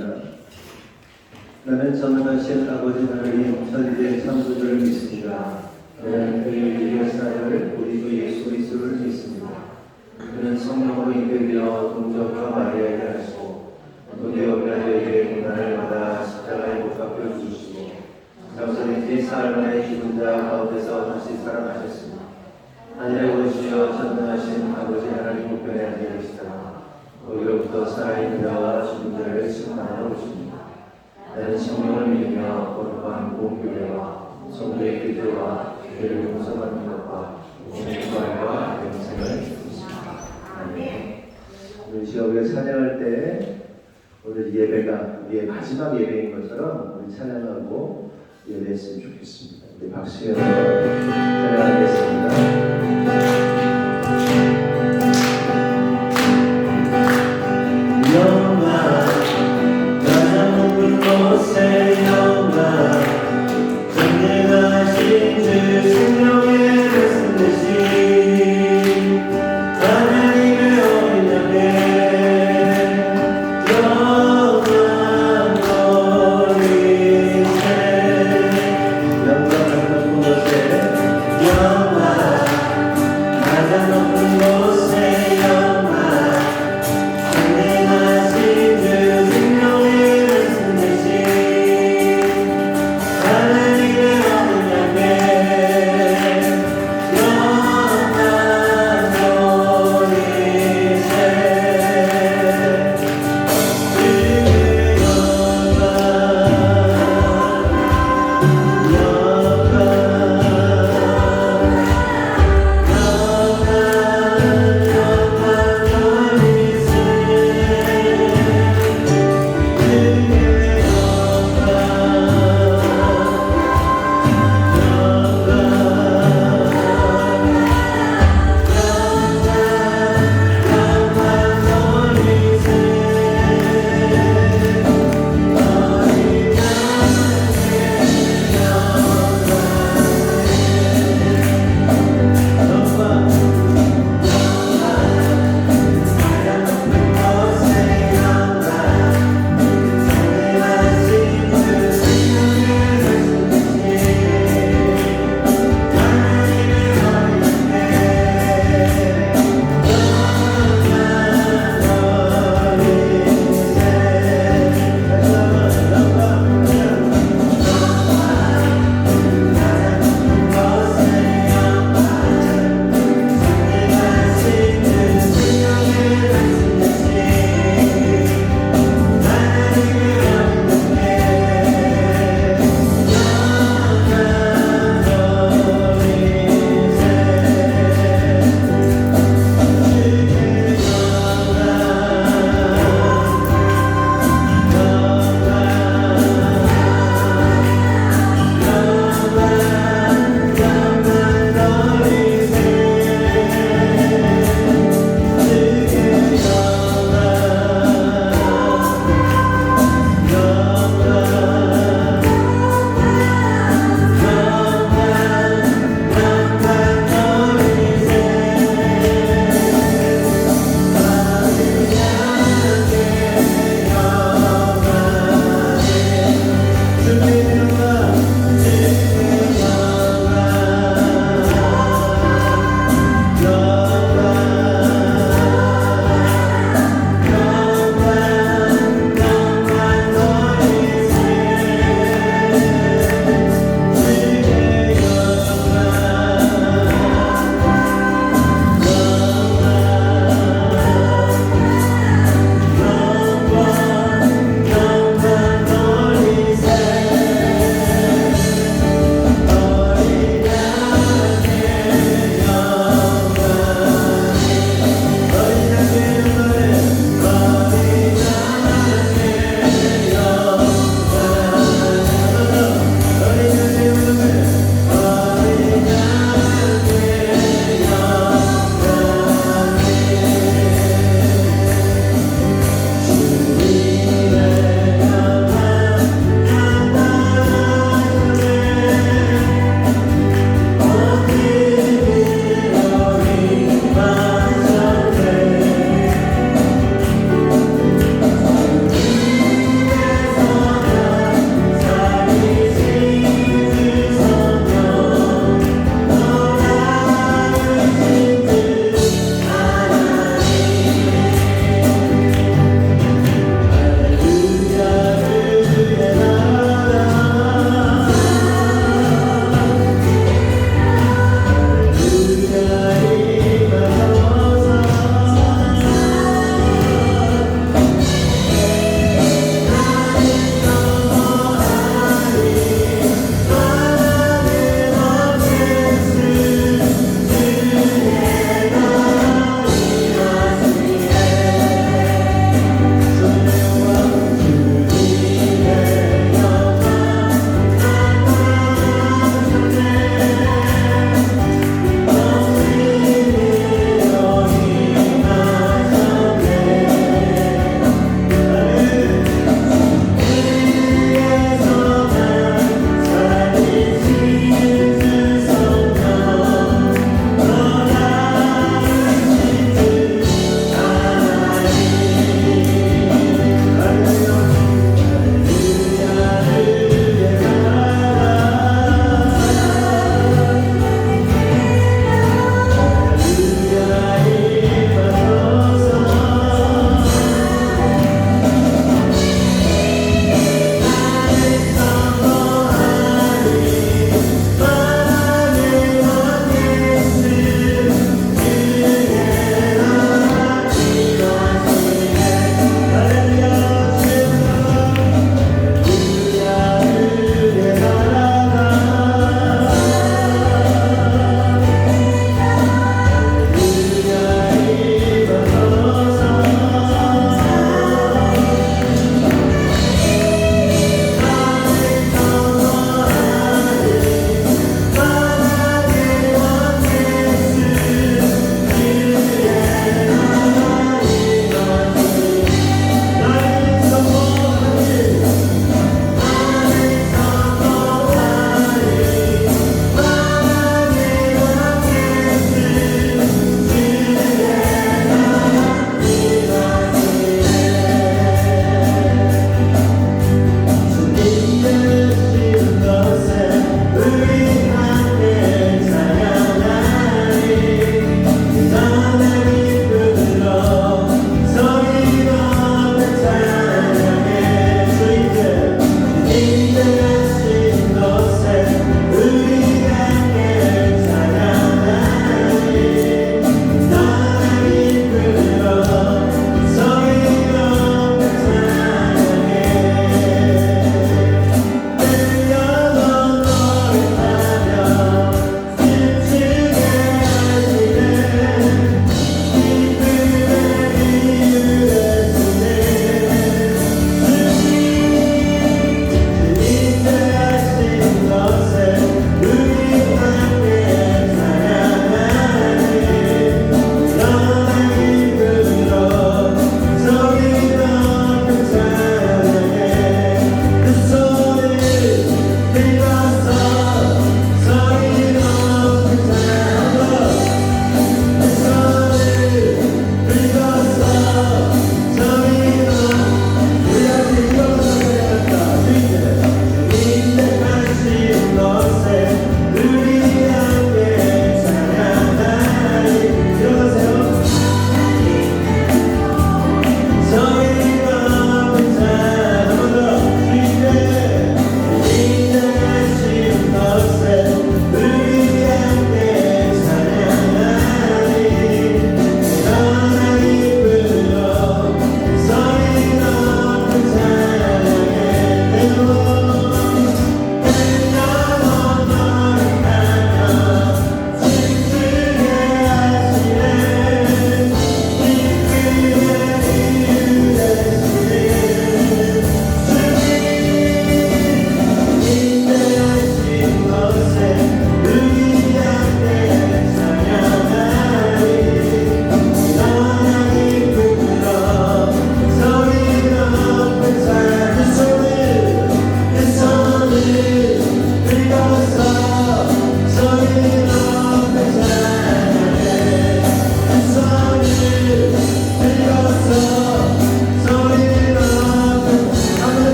기도드립니다. 나는 전능하신 아버지 하나님 천지의 창조주를 믿습니다. 나는 그의 위대하신 아들 우리 주 예수 그리스도를 믿습니다. 그는 성령으로 인도되어 동정과 마리아에게 하시고 도대어 빌라도에게 고난을 받아 십자가에 못 박혀 죽으시고 장사된 뒤 사흘 만에 죽은 자 가운데서 다시 살아나셨습니다. 하늘에 오르시어 전능하신 아버지 하나님 우편에 앉아 계시다. 거기로부터 살아있는 자와 죽은 자를 심판하러 오십니다. 나는 성령을 믿으며 거룩한 공교회와 성도의 기도와 죄를 용서받는 것과 부활과 영생을 믿습니다. 아멘. 오늘 시간 우리가 찬양할 때 오늘 예배가 우리의 마지막 예배인 것처럼 우리 찬양하고 예배했으면 좋겠습니다. 우리 박수여 찬양하겠습니다. 영광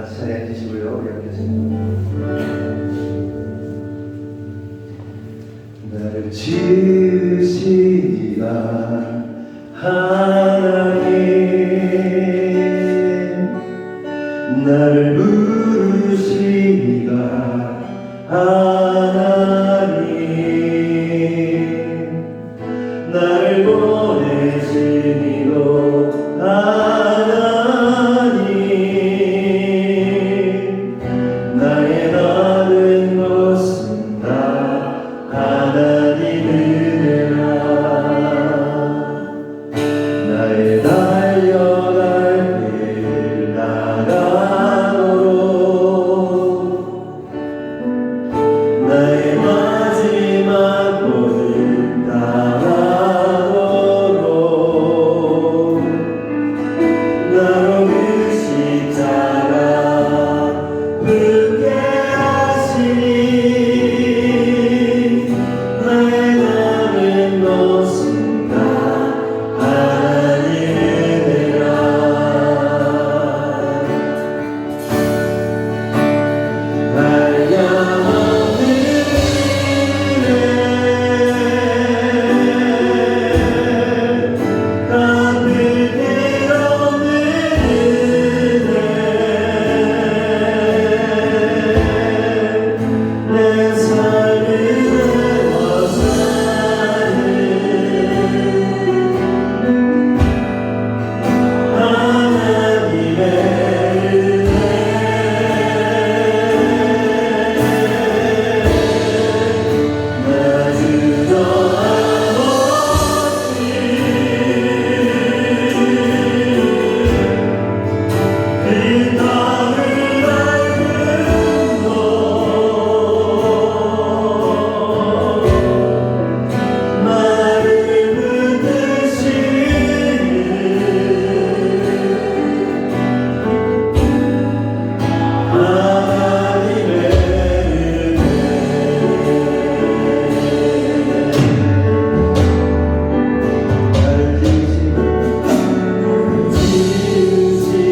같이 찬양해 주시고요. 우리 함께 나를 지으시니가 하나님, 나를 부르시니가 하나님, 나를 보내시니로 하나님, 나의 다른 것은 다 하나님 은혜라. 나의 달려갈 길 나가도록, 나의 마지막 곳을 따라도록 나로 그 십자가 붙게 하시니 나의 남은 것은 다 하나님의 은혜라. 한량없는 은혜, 값을 데 없는 은혜, 내 삶을 애워사는 하나님의 은혜. 나 주저함 없이 그 땅을 밟은 것, 나를 붙드시는 하나님의 은혜. 나를 지으시니가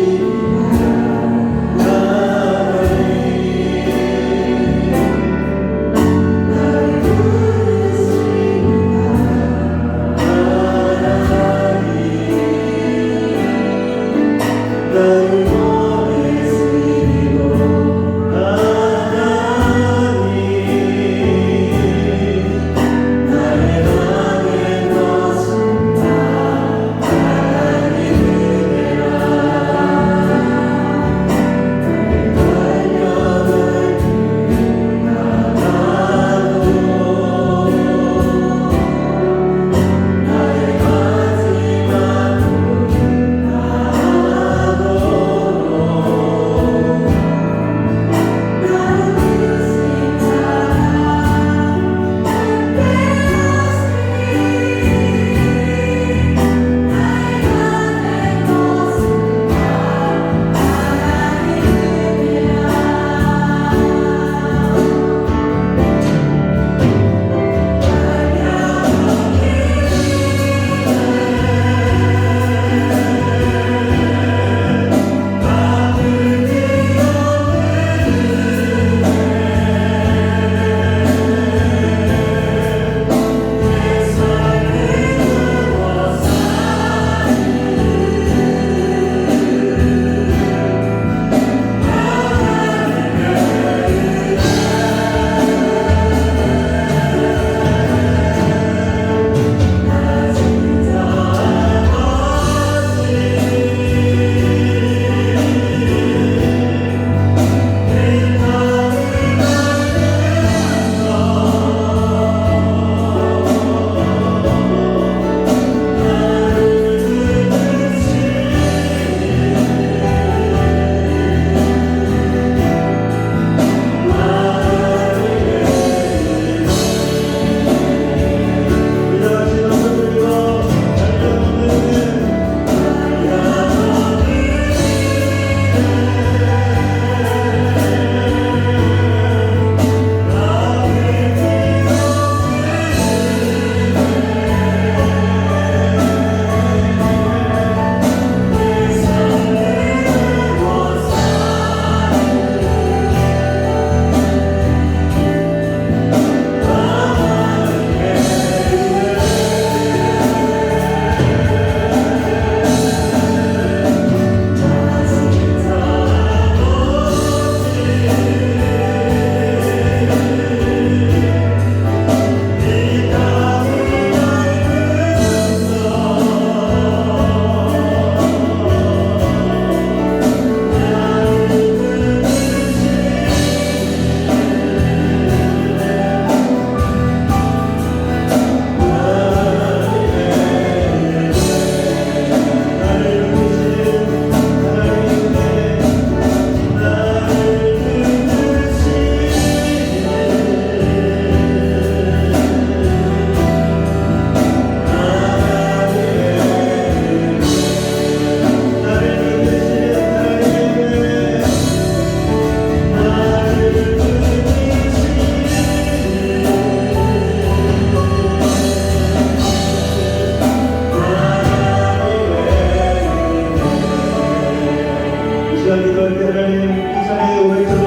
기도할 때 하나님 이 자리에 오래처럼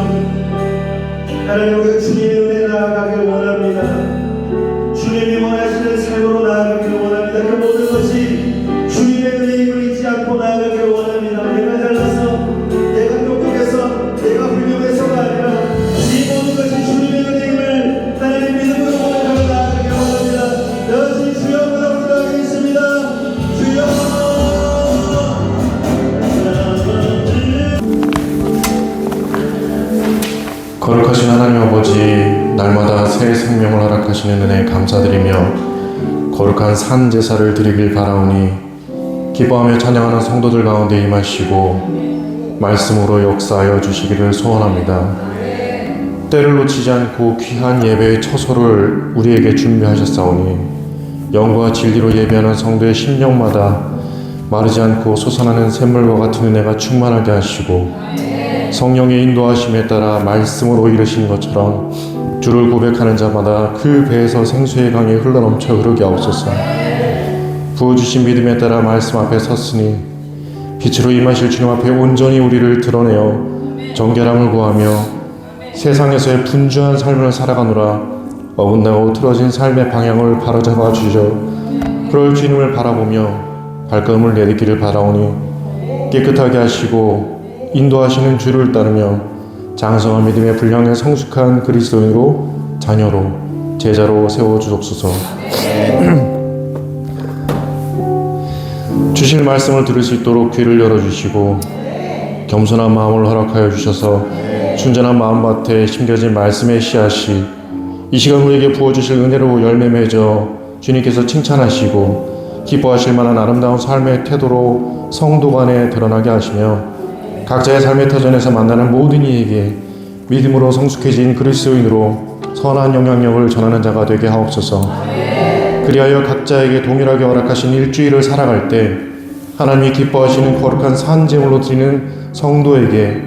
하나님 우리가 주님의 은혜에 나아가기를 원합니다. 주님이 원하시는 삶으로 나아가기를 원합니다. 그 모든 것이 주님의 은혜임을 잊지 않고 나아가기를 원합니다. 내가 잘나서 내가 똑똑해서 내가 훌륭해서가 아니라 이 모든 것이 주님의 은혜임을 하나님 믿음으로 고백하며 나아가기를 원합니다. 여러분 주여 기도하겠습니다. 주여 거룩하신 하나님 아버지, 날마다 새 생명을 허락하시는 은혜에 감사드리며 거룩한 산 제사를 드리길 바라오니 기뻐하며 찬양하는 성도들 가운데 임하시고 말씀으로 역사하여 주시기를 소원합니다. 때를 놓치지 않고 귀한 예배의 처소를 우리에게 준비하셨사오니 영과 진리로 예배하는 성도의 심령마다 마르지 않고 솟아나는 샘물과 같은 은혜가 충만하게 하시고 성령의 인도하심에 따라 말씀으로 이르신 것처럼 주를 고백하는 자마다 그 배에서 생수의 강이 흘러넘쳐 흐르게 하옵소서. 부어주신 믿음에 따라 말씀 앞에 섰으니 빛으로 임하실 주님 앞에 온전히 우리를 드러내어 정결함을 구하며 세상에서의 분주한 삶을 살아가노라. 어긋나고 틀어진 삶의 방향을 바로잡아 주시어 그럴 주님을 바라보며 발걸음을 내딛기를 바라오니 깨끗하게 하시고 인도하시는 주를 따르며 장성한 믿음의 분량의 성숙한 그리스도인으로 자녀로 제자로 세워주옵소서. 주실 말씀을 들을 수 있도록 귀를 열어주시고 겸손한 마음을 허락하여 주셔서 순전한 마음밭에 심겨진 말씀의 씨앗이 이 시간 우리에게 부어주실 은혜로 열매 맺어 주님께서 칭찬하시고 기뻐하실 만한 아름다운 삶의 태도로 성도 간에 드러나게 하시며 각자의 삶의 터전에서 만나는 모든 이에게 믿음으로 성숙해진 그리스도인으로 선한 영향력을 전하는 자가 되게 하옵소서. 그리하여 각자에게 동일하게 허락하신 일주일을 살아갈 때 하나님이 기뻐하시는 거룩한 산제물로 드리는 성도에게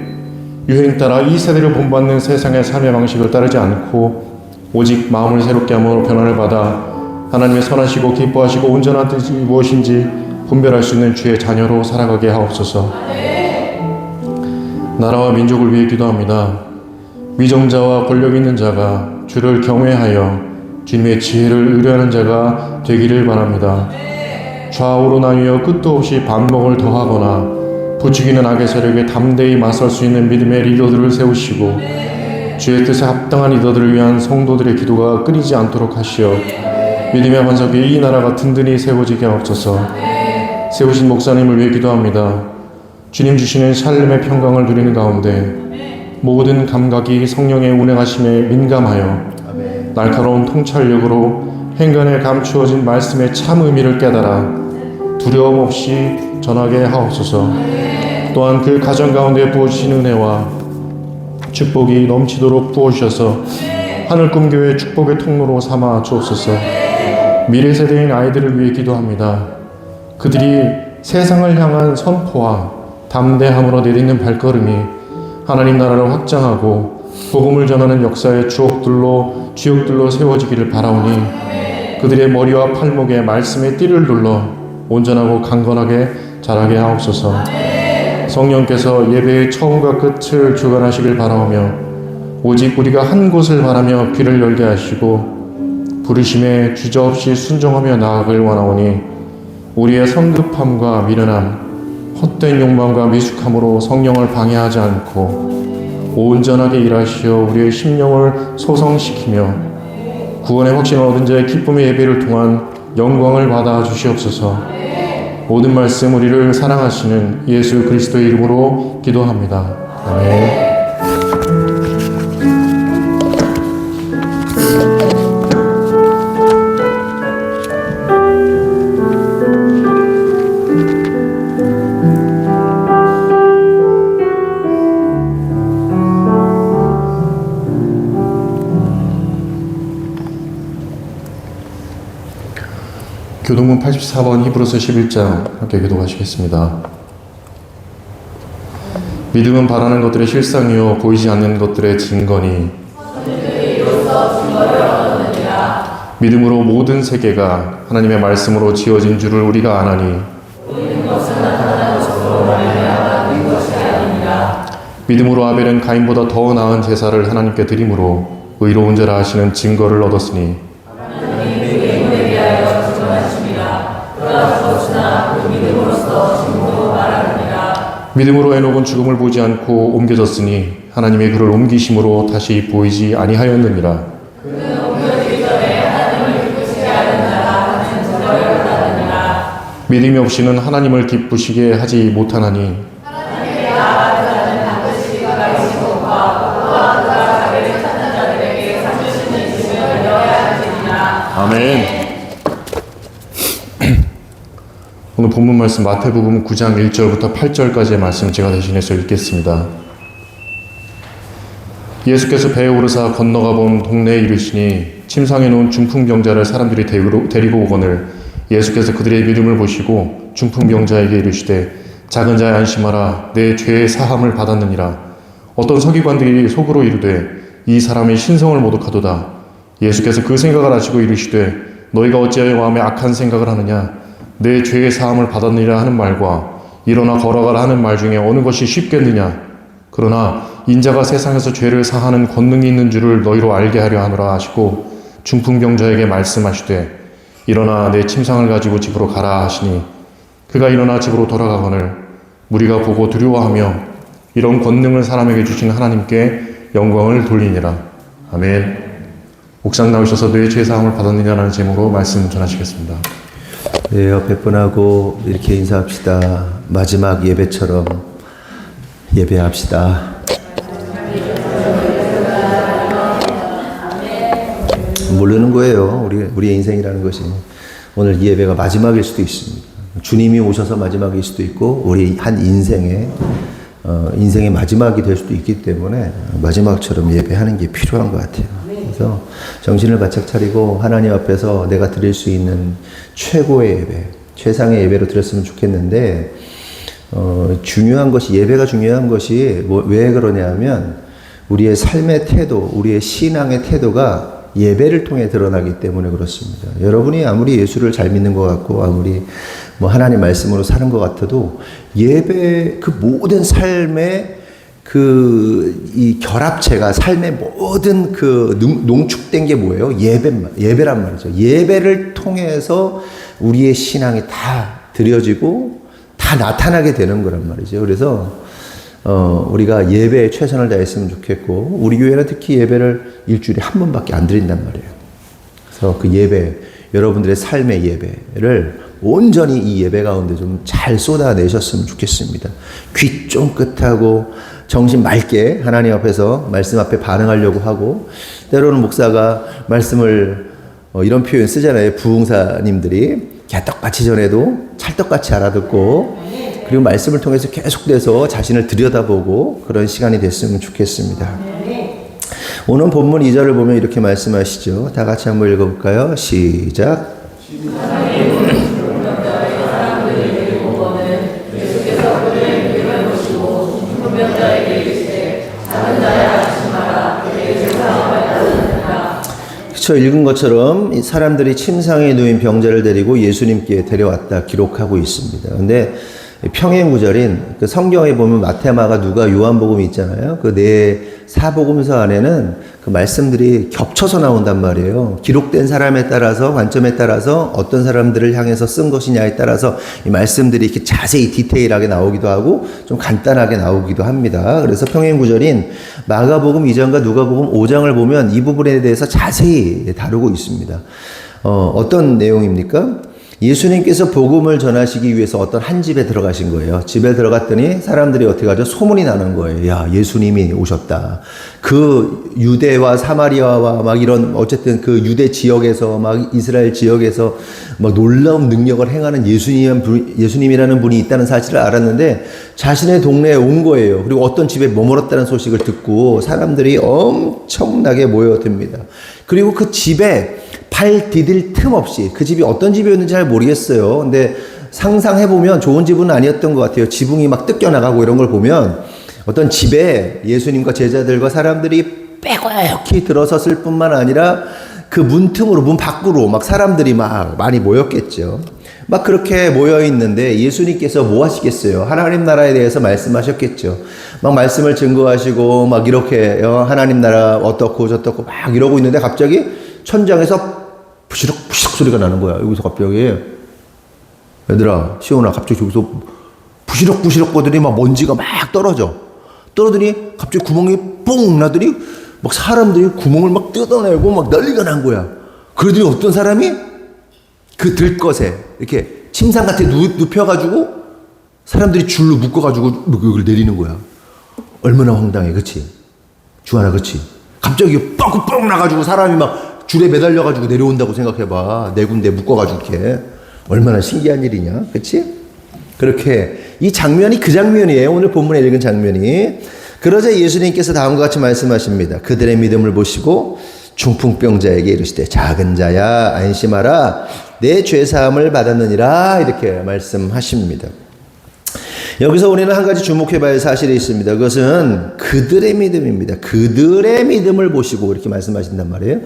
유행 따라 이 세대를 본받는 세상의 삶의 방식을 따르지 않고 오직 마음을 새롭게 함으로 변화를 받아 하나님의 선하시고 기뻐하시고 온전한 뜻이 무엇인지 분별할 수 있는 주의 자녀로 살아가게 하옵소서. 나라와 민족을 위해 기도합니다. 위정자와 권력 있는 자가 주를 경외하여 주님의 지혜를 의뢰하는 자가 되기를 바랍니다. 좌우로 나뉘어 끝도 없이 반목을 더하거나 부추기는 악의 세력에 담대히 맞설 수 있는 믿음의 리더들을 세우시고 주의 뜻에 합당한 리더들을 위한 성도들의 기도가 끊이지 않도록 하시어 믿음의 반석 위에 이 나라가 든든히 세워지게 하옵소서. 세우신 목사님을 위해 기도합니다. 주님 주시는 샬롬의 평강을 누리는 가운데 모든 감각이 성령의 운행하심에 민감하여 날카로운 통찰력으로 행간에 감추어진 말씀의 참 의미를 깨달아 두려움 없이 전하게 하옵소서. 또한 그 가정 가운데 부어주신 은혜와 축복이 넘치도록 부어주셔서 하늘 꿈교회 축복의 통로로 삼아 주옵소서. 미래 세대인 아이들을 위해 기도합니다. 그들이 세상을 향한 선포와 담대함으로 내딛는 발걸음이 하나님 나라를 확장하고 복음을 전하는 역사의 주역들로 세워지기를 바라오니 그들의 머리와 팔목에 말씀의 띠를 눌러 온전하고 강건하게 자라게 하옵소서. 성령께서 예배의 처음과 끝을 주관하시길 바라오며 오직 우리가 한 곳을 바라며 귀를 열게 하시고 부르심에 주저없이 순종하며 나아가길 원하오니 우리의 성급함과 미련함 헛된 욕망과 미숙함으로 성령을 방해하지 않고 온전하게 일하시어 우리의 심령을 소성시키며 구원의 확신을 얻은 자의 기쁨의 예배를 통한 영광을 받아 주시옵소서. 모든 말씀 우리를 사랑하시는 예수 그리스도의 이름으로 기도합니다. 아멘. 교동문 84번 히브리서 11장 함께 기도하시겠습니다. 믿음은 바라는 것들의 실상이요 보이지 않는 것들의 증거니 믿음으로 모든 세계가 하나님의 말씀으로 지어진 줄을 우리가 아나니 믿음으로 아벨은 가인보다 더 나은 제사를 하나님께 드림으로 의로운 자라 하시는 증거를 얻었으니 믿음으로 에녹은 죽음을 보지 않고 옮겨졌으니 하나님의 그를 옮기심으로 다시 보이지 아니하였느니라. 믿음이 없이는 하나님을 기쁘시게 하지 못하나니 아멘. 오늘 본문 말씀 마태복음 9장 1절부터 8절까지의 말씀 제가 대신해서 읽겠습니다. 예수께서 배에 오르사 건너가 본 동네에 이르시니 침상에 놓은 중풍병자를 사람들이 데리고 오거늘 예수께서 그들의 믿음을 보시고 중풍병자에게 이르시되 작은 자야 안심하라 내 죄의 사함을 받았느니라. 어떤 서기관들이 속으로 이르되 이 사람이 신성을 모독하도다. 예수께서 그 생각을 아시고 이르시되 너희가 어찌하여 마음에 악한 생각을 하느냐. 내 죄의 사함을 받았느니라 하는 말과 일어나 걸어가라 하는 말 중에 어느 것이 쉽겠느냐. 그러나 인자가 세상에서 죄를 사하는 권능이 있는 줄을 너희로 알게 하려 하노라 하시고 중풍병자에게 말씀하시되 일어나 내 침상을 가지고 집으로 가라 하시니 그가 일어나 집으로 돌아가거늘 무리가 보고 두려워하며 이런 권능을 사람에게 주신 하나님께 영광을 돌리니라. 아멘. 옥상 나오셔서 내 죄사함을 받았느냐라는 제목으로 말씀 전하시겠습니다. 네, 옆에 분하고 이렇게 인사합시다. 마지막 예배처럼 예배합시다. 모르는 거예요. 우리의 인생이라는 것이. 오늘 이 예배가 마지막일 수도 있습니다. 주님이 오셔서 마지막일 수도 있고, 우리 한 인생의 마지막이 될 수도 있기 때문에 마지막처럼 예배하는 게 필요한 것 같아요. 그래서 정신을 바짝 차리고 하나님 앞에서 내가 드릴 수 있는 최고의 예배, 최상의 예배로 드렸으면 좋겠는데, 중요한 것이, 예배가 중요한 것이 왜 그러냐면 우리의 삶의 태도, 우리의 신앙의 태도가 예배를 통해 드러나기 때문에 그렇습니다. 여러분이 아무리 예수를 잘 믿는 것 같고 아무리 하나님 말씀으로 사는 것 같아도 예배, 그 모든 삶의 이 결합체가, 삶의 모든 농축된 게 뭐예요? 예배란 말이죠. 예배를 통해서 우리의 신앙이 다 드려지고 다 나타나게 되는 거란 말이죠. 그래서 우리가 예배에 최선을 다했으면 좋겠고, 우리 교회는 특히 예배를 일주일에 한 번밖에 안 드린단 말이에요. 그래서 그 예배, 여러분들의 삶의 예배를 온전히 이 예배 가운데 좀 잘 쏟아내셨으면 좋겠습니다. 귀 쫑긋하고 정신 맑게 하나님 앞에서 말씀 앞에 반응하려고 하고, 때로는 목사가 말씀을 이런 표현 쓰잖아요. 부흥사님들이 개떡같이 전해도 찰떡같이 알아듣고, 그리고 말씀을 통해서 계속돼서 자신을 들여다보고 그런 시간이 됐으면 좋겠습니다. 오늘 본문 2절을 보면 이렇게 말씀하시죠. 다 같이 한번 읽어볼까요? 시작. 그렇죠. 읽은 것처럼 이 사람들이 침상에 누인 병자를 데리고 예수님께 데려왔다 기록하고 있습니다. 근데 평행 구절인 그 성경에 보면 마태, 마가, 누가, 요한복음이 있잖아요. 그 네 사복음서 안에는 그 말씀들이 겹쳐서 나온단 말이에요. 기록된 사람에 따라서, 관점에 따라서 어떤 사람들을 향해서 쓴 것이냐에 따라서 이 말씀들이 이렇게 자세히 디테일하게 나오기도 하고 좀 간단하게 나오기도 합니다. 그래서 평행 구절인 마가복음 2장과 누가복음 5장을 보면 이 부분에 대해서 자세히 다루고 있습니다. 어떤 내용입니까? 예수님께서 복음을 전하시기 위해서 어떤 한 집에 들어가신 거예요. 집에 들어갔더니 사람들이 어떻게 하죠? 소문이 나는 거예요. 야, 예수님이 오셨다. 그 유대와 사마리아와 막 이런 어쨌든 그 유대 지역에서 막 이스라엘 지역에서 막 놀라운 능력을 행하는 예수님이라는 분이 있다는 사실을 알았는데 자신의 동네에 온 거예요. 그리고 어떤 집에 머물렀다는 소식을 듣고 사람들이 엄청나게 모여듭니다. 그리고 그 집에 발 디딜 틈 없이, 그 집이 어떤 집이었는지 잘 모르겠어요. 근데 상상해보면 좋은 집은 아니었던 것 같아요. 지붕이 막 뜯겨나가고 이런 걸 보면 어떤 집에 예수님과 제자들과 사람들이 빼곡히 들어섰을 뿐만 아니라 그 문틈으로, 문 밖으로 막 사람들이 막 많이 모였겠죠. 막 그렇게 모여 있는데 예수님께서 뭐 하시겠어요? 하나님 나라에 대해서 말씀하셨겠죠. 막 말씀을 증거하시고 막 이렇게 하나님 나라 어떻고 저떻고 막 이러고 있는데 갑자기 천장에서 부시럭부시럭 소리가 나는 거야. 여기서 갑자기 얘들아, 시온아, 갑자기 저기서 부시럭부시럭 거더니 막 먼지가 막 떨어지더니 갑자기 구멍이 뽕 나더니 막 사람들이 구멍을 막 뜯어내고 막 난리가 난 거야. 그러더니 어떤 사람이 그 들것에 이렇게 침상 같은 눕혀가지고 사람들이 줄로 묶어가지고 이걸 내리는 거야. 얼마나 황당해, 그치? 주하나, 그치? 갑자기 뻥뻥 나가지고 사람이 막 줄에 매달려가지고 내려온다고 생각해봐. 네 군데 묶어가지고 이렇게. 얼마나 신기한 일이냐, 그치? 그렇게 이 장면이 그 장면이에요. 오늘 본문에 읽은 장면이. 그러자 예수님께서 다음과 같이 말씀하십니다. 그들의 믿음을 보시고 중풍병자에게 이르시되 작은 자야 안심하라 내 죄사함을 받았느니라 이렇게 말씀하십니다. 여기서 우리는 한 가지 주목해 봐야 할 사실이 있습니다. 그것은 그들의 믿음입니다. 그들의 믿음을 보시고 이렇게 말씀하신단 말이에요.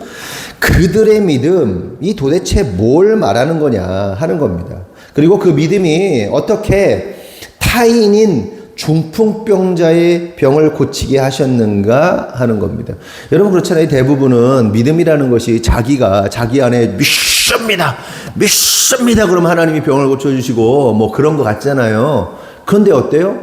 그들의 믿음이 도대체 뭘 말하는 거냐 하는 겁니다. 그리고 그 믿음이 어떻게 타인인 중풍병자의 병을 고치게 하셨는가 하는 겁니다. 여러분 그렇잖아요. 대부분은 믿음이라는 것이 자기가 자기 안에 믿습니다 그럼 하나님이 병을 고쳐주시고 뭐 그런 것 같잖아요. 그런데 어때요?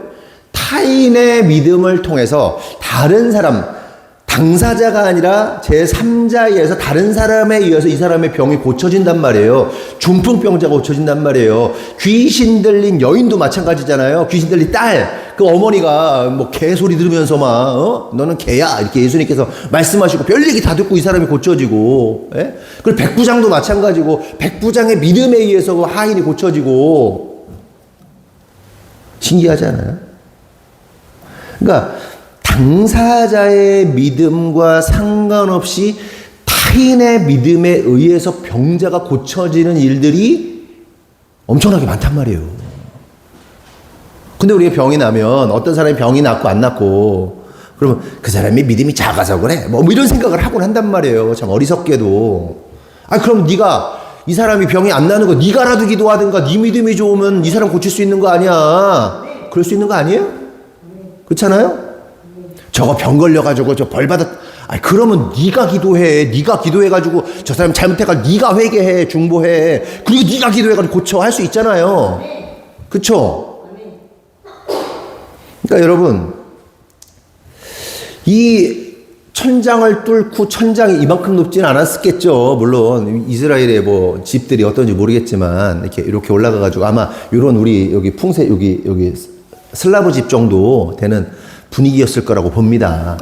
타인의 믿음을 통해서 다른 사람, 당사자가 아니라 제3자에 의해서 다른 사람에 의해서 이 사람의 병이 고쳐진단 말이에요. 중풍병자가 고쳐진단 말이에요. 귀신 들린 여인도 마찬가지잖아요. 귀신 들린 딸, 그 어머니가 뭐 개소리 들으면서 막 너는 개야 이렇게 예수님께서 말씀하시고 별 얘기 다 듣고 이 사람이 고쳐지고, 예? 그리고 백부장도 마찬가지고 백부장의 믿음에 의해서 하인이 고쳐지고 신기하지 않아요? 그러니까 당사자의 믿음과 상관없이 타인의 믿음에 의해서 병자가 고쳐지는 일들이 엄청나게 많단 말이에요. 근데 우리가 병이 나면 어떤 사람이 병이 낫고 안 낫고 그러면 그 사람이 믿음이 작아서 그래 뭐 이런 생각을 하곤 한단 말이에요. 참 어리석게도. 그럼 네가 이 사람이 병이 안 나는 거 네가라도 기도하든가 네 믿음이 좋으면 이 사람 고칠 수 있는 거 아니야. 그럴 수 있는 거 아니에요? 그렇잖아요? 저거 병 걸려가지고 저 벌 받았. 그러면 네가 기도해. 네가 기도해가지고 저 사람 잘못해가지고 네가 회개해, 중보해. 그리고 네가 기도해가지고 고쳐 할 수 있잖아요. 그렇죠? 그러니까 여러분 이 천장을 뚫고 천장이 이만큼 높지는 않았겠죠. 물론 이스라엘의 뭐 집들이 어떤지 모르겠지만 이렇게 올라가가지고 아마 이런 우리 여기 풍세 여기 슬라브 집 정도 되는 분위기였을 거라고 봅니다.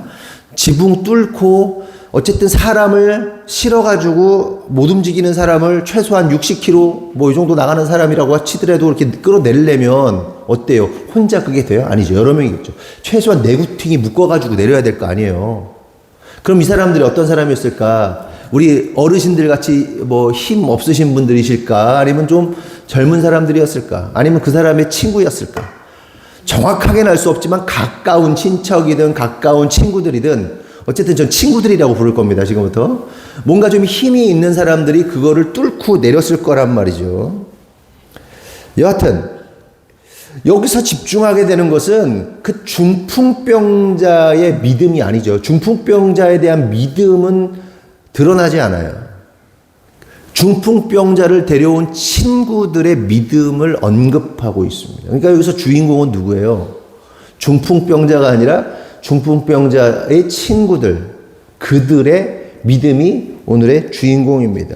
지붕 뚫고 어쨌든 사람을 실어가지고 못 움직이는 사람을 최소한 60km 뭐 이 정도 나가는 사람이라고 치더라도 이렇게 끌어내려면 어때요? 혼자 그게 돼요? 아니죠. 여러 명이겠죠. 최소한 내구팅이 묶어가지고 내려야 될 거 아니에요. 그럼 이 사람들이 어떤 사람이었을까? 우리 어르신들 같이 뭐 힘 없으신 분들이실까? 아니면 좀 젊은 사람들이었을까? 아니면 그 사람의 친구였을까? 정확하게는 알 수 없지만 가까운 친척이든 가까운 친구들이든 어쨌든 전 친구들이라고 부를 겁니다. 지금부터. 뭔가 좀 힘이 있는 사람들이 그거를 뚫고 내렸을 거란 말이죠. 여하튼 여기서 집중하게 되는 것은 그 중풍병자의 믿음이 아니죠. 중풍병자에 대한 믿음은 드러나지 않아요. 중풍병자를 데려온 친구들의 믿음을 언급하고 있습니다. 그러니까 여기서 주인공은 누구예요? 중풍병자가 아니라 중풍병자의 친구들, 그들의 믿음이 오늘의 주인공입니다.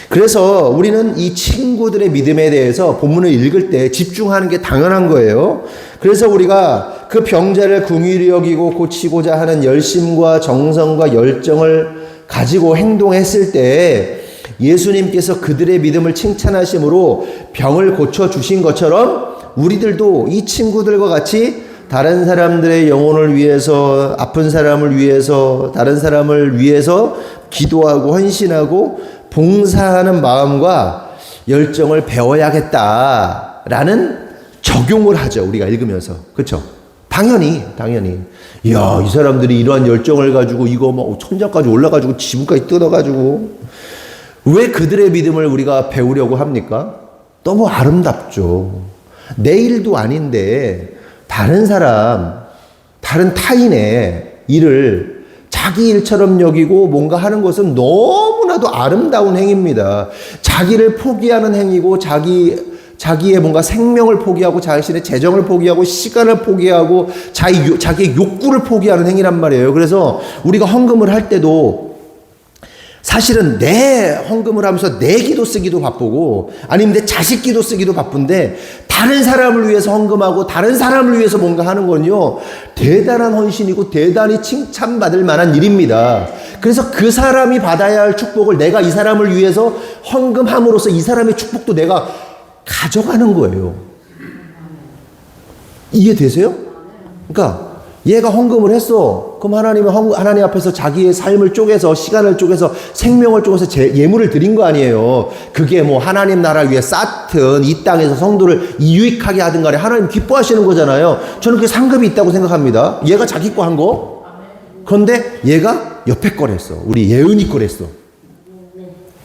그래서 우리는 이 친구들의 믿음에 대해서 본문을 읽을 때 집중하는 게 당연한 거예요. 그래서 우리가 그 병자를 긍휼히 여기고 고치고자 하는 열심과 정성과 열정을 가지고 행동했을 때 예수님께서 그들의 믿음을 칭찬하심으로 병을 고쳐주신 것처럼 우리들도 이 친구들과 같이 다른 사람들의 영혼을 위해서, 아픈 사람을 위해서, 다른 사람을 위해서 기도하고 헌신하고 봉사하는 마음과 열정을 배워야겠다라는 적용을 하죠. 우리가 읽으면서. 그렇죠? 당연히. 이야, 이 사람들이 이러한 열정을 가지고 이거 뭐 천장까지 올라가지고 지붕까지 뜯어가지고 왜 그들의 믿음을 우리가 배우려고 합니까? 너무 아름답죠. 내 일도 아닌데 다른 사람, 다른 타인의 일을 자기 일처럼 여기고 뭔가 하는 것은 너무나도 아름다운 행위입니다. 자기를 포기하는 행위고 자기의 뭔가 생명을 포기하고 자신의 재정을 포기하고 시간을 포기하고 자기의 욕구를 포기하는 행위란 말이에요. 그래서 우리가 헌금을 할 때도 사실은 내 헌금을 하면서 내 기도 쓰기도 바쁘고 아니면 내 자식 기도 쓰기도 바쁜데 다른 사람을 위해서 헌금하고 다른 사람을 위해서 뭔가 하는 건요 대단한 헌신이고 대단히 칭찬받을 만한 일입니다. 그래서 그 사람이 받아야 할 축복을 내가 이 사람을 위해서 헌금함으로써 이 사람의 축복도 내가 가져가는 거예요. 이해되세요? 그러니까 얘가 헌금을 했어. 그럼 하나님 앞에서 자기의 삶을 쪼개서 시간을 쪼개서 생명을 쪼개서 예물을 드린 거 아니에요. 그게 뭐 하나님 나라를 위해 쌓든 이 땅에서 성도를 유익하게 하든 간에 하나님 기뻐하시는 거잖아요. 저는 그게 상급이 있다고 생각합니다. 얘가 자기 거 한 거. 그런데 얘가 옆에 걸 했어. 우리 예은이 걸 했어.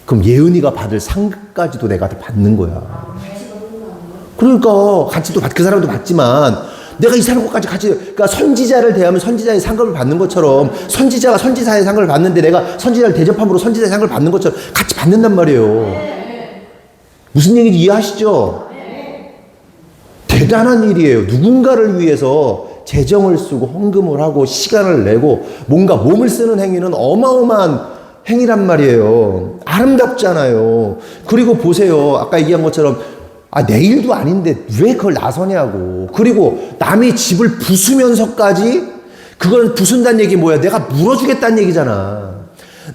그럼 예은이가 받을 상급까지도 내가 받는 거야. 그러니까 같이 또 그 사람도 받지만 내가 이 사람 것까지 같이, 그러니까 선지자를 대하면 선지자의 상급을 받는 것처럼 선지자가 선지자의 상급을 받는데 내가 선지자를 대접함으로 선지자의 상급을 받는 것처럼 같이 받는단 말이에요. 무슨 얘기인지 이해하시죠? 대단한 일이에요. 누군가를 위해서 재정을 쓰고 헌금을 하고 시간을 내고 뭔가 몸을 쓰는 행위는 어마어마한 행위란 말이에요. 아름답잖아요. 그리고 보세요. 아까 얘기한 것처럼 내 일도 아닌데 왜 그걸 나서냐고. 그리고 남의 집을 부수면서까지 그걸 부순다는 얘기 뭐야? 내가 물어주겠다는 얘기잖아.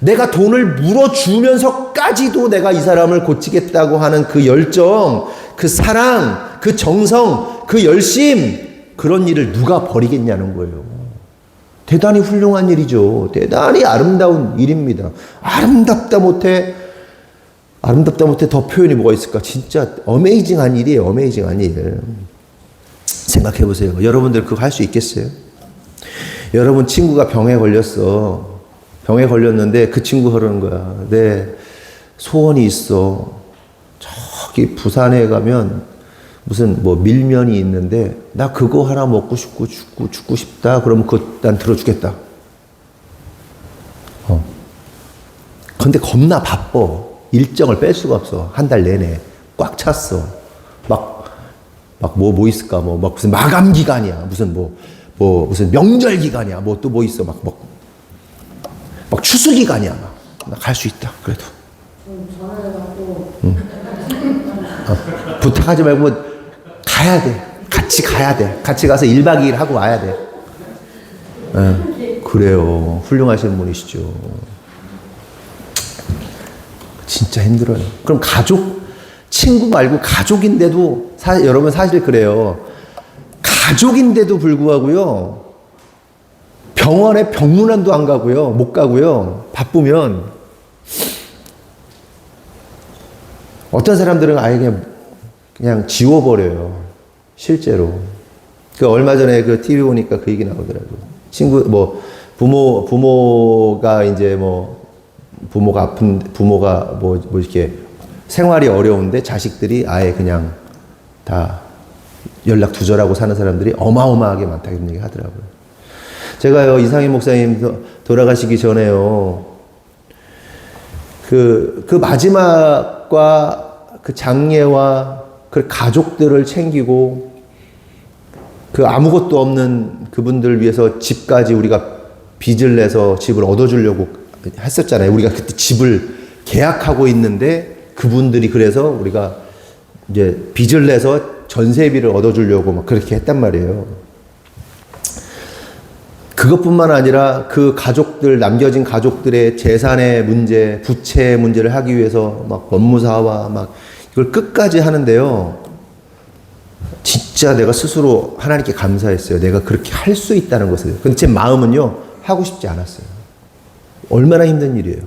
내가 돈을 물어주면서까지도 내가 이 사람을 고치겠다고 하는 그 열정, 그 사랑, 그 정성, 그 열심, 그런 일을 누가 버리겠냐는 거예요. 대단히 훌륭한 일이죠. 대단히 아름다운 일입니다. 아름답다 못해 더 표현이 뭐가 있을까? 진짜 어메이징한 일이에요. 어메이징한 일. 생각해 보세요. 여러분들 그거 할 수 있겠어요? 여러분 친구가 병에 걸렸어. 병에 걸렸는데 그 친구 그러는 거야. 내 소원이 있어. 저기 부산에 가면 무슨 뭐 밀면이 있는데 나 그거 하나 먹고 싶고 죽고 싶다. 그러면 그거 난 들어주겠다. 근데 겁나 바빠. 일정을 뺄 수가 없어. 한 달 내내 꽉 찼어. 뭐 있을까? 막 무슨 마감 기간이야. 무슨 명절 기간이야. 또 뭐 있어. 막 추수 기간이야. 갈 수 있다. 그래도. 부탁하지 말고 가야 돼. 같이 가야 돼. 같이 가서 1박 2일 하고 와야 돼. 그래요. 훌륭하신 분이시죠. 진짜 힘들어요. 그럼 친구 말고 가족인데도, 여러분 사실 그래요. 가족인데도 불구하고요. 병원에 병문안도 안 가고요. 못 가고요. 바쁘면. 어떤 사람들은 아예 그냥 지워버려요. 실제로. 얼마 전에 그 TV 보니까 그 얘기 나오더라고요. 부모가 이제 부모가 아픈, 부모가 이렇게 생활이 어려운데 자식들이 아예 그냥 다 연락 두절하고 사는 사람들이 어마어마하게 많다 이런 얘기 하더라고요. 제가요, 이상희 목사님 돌아가시기 전에요, 그 마지막과 그 장례와 그 가족들을 챙기고 그 아무것도 없는 그분들 위해서 집까지 우리가 빚을 내서 집을 얻어주려고 했었잖아요. 우리가 그때 집을 계약하고 있는데 그분들이 그래서 우리가 이제 빚을 내서 전세비를 얻어주려고 막 그렇게 했단 말이에요. 그것뿐만 아니라 그 가족들, 남겨진 가족들의 재산의 문제, 부채의 문제를 하기 위해서 막 법무사와 막 이걸 끝까지 하는데요. 진짜 내가 스스로 하나님께 감사했어요. 내가 그렇게 할 수 있다는 것을. 근데 제 마음은요, 하고 싶지 않았어요. 얼마나 힘든 일이에요.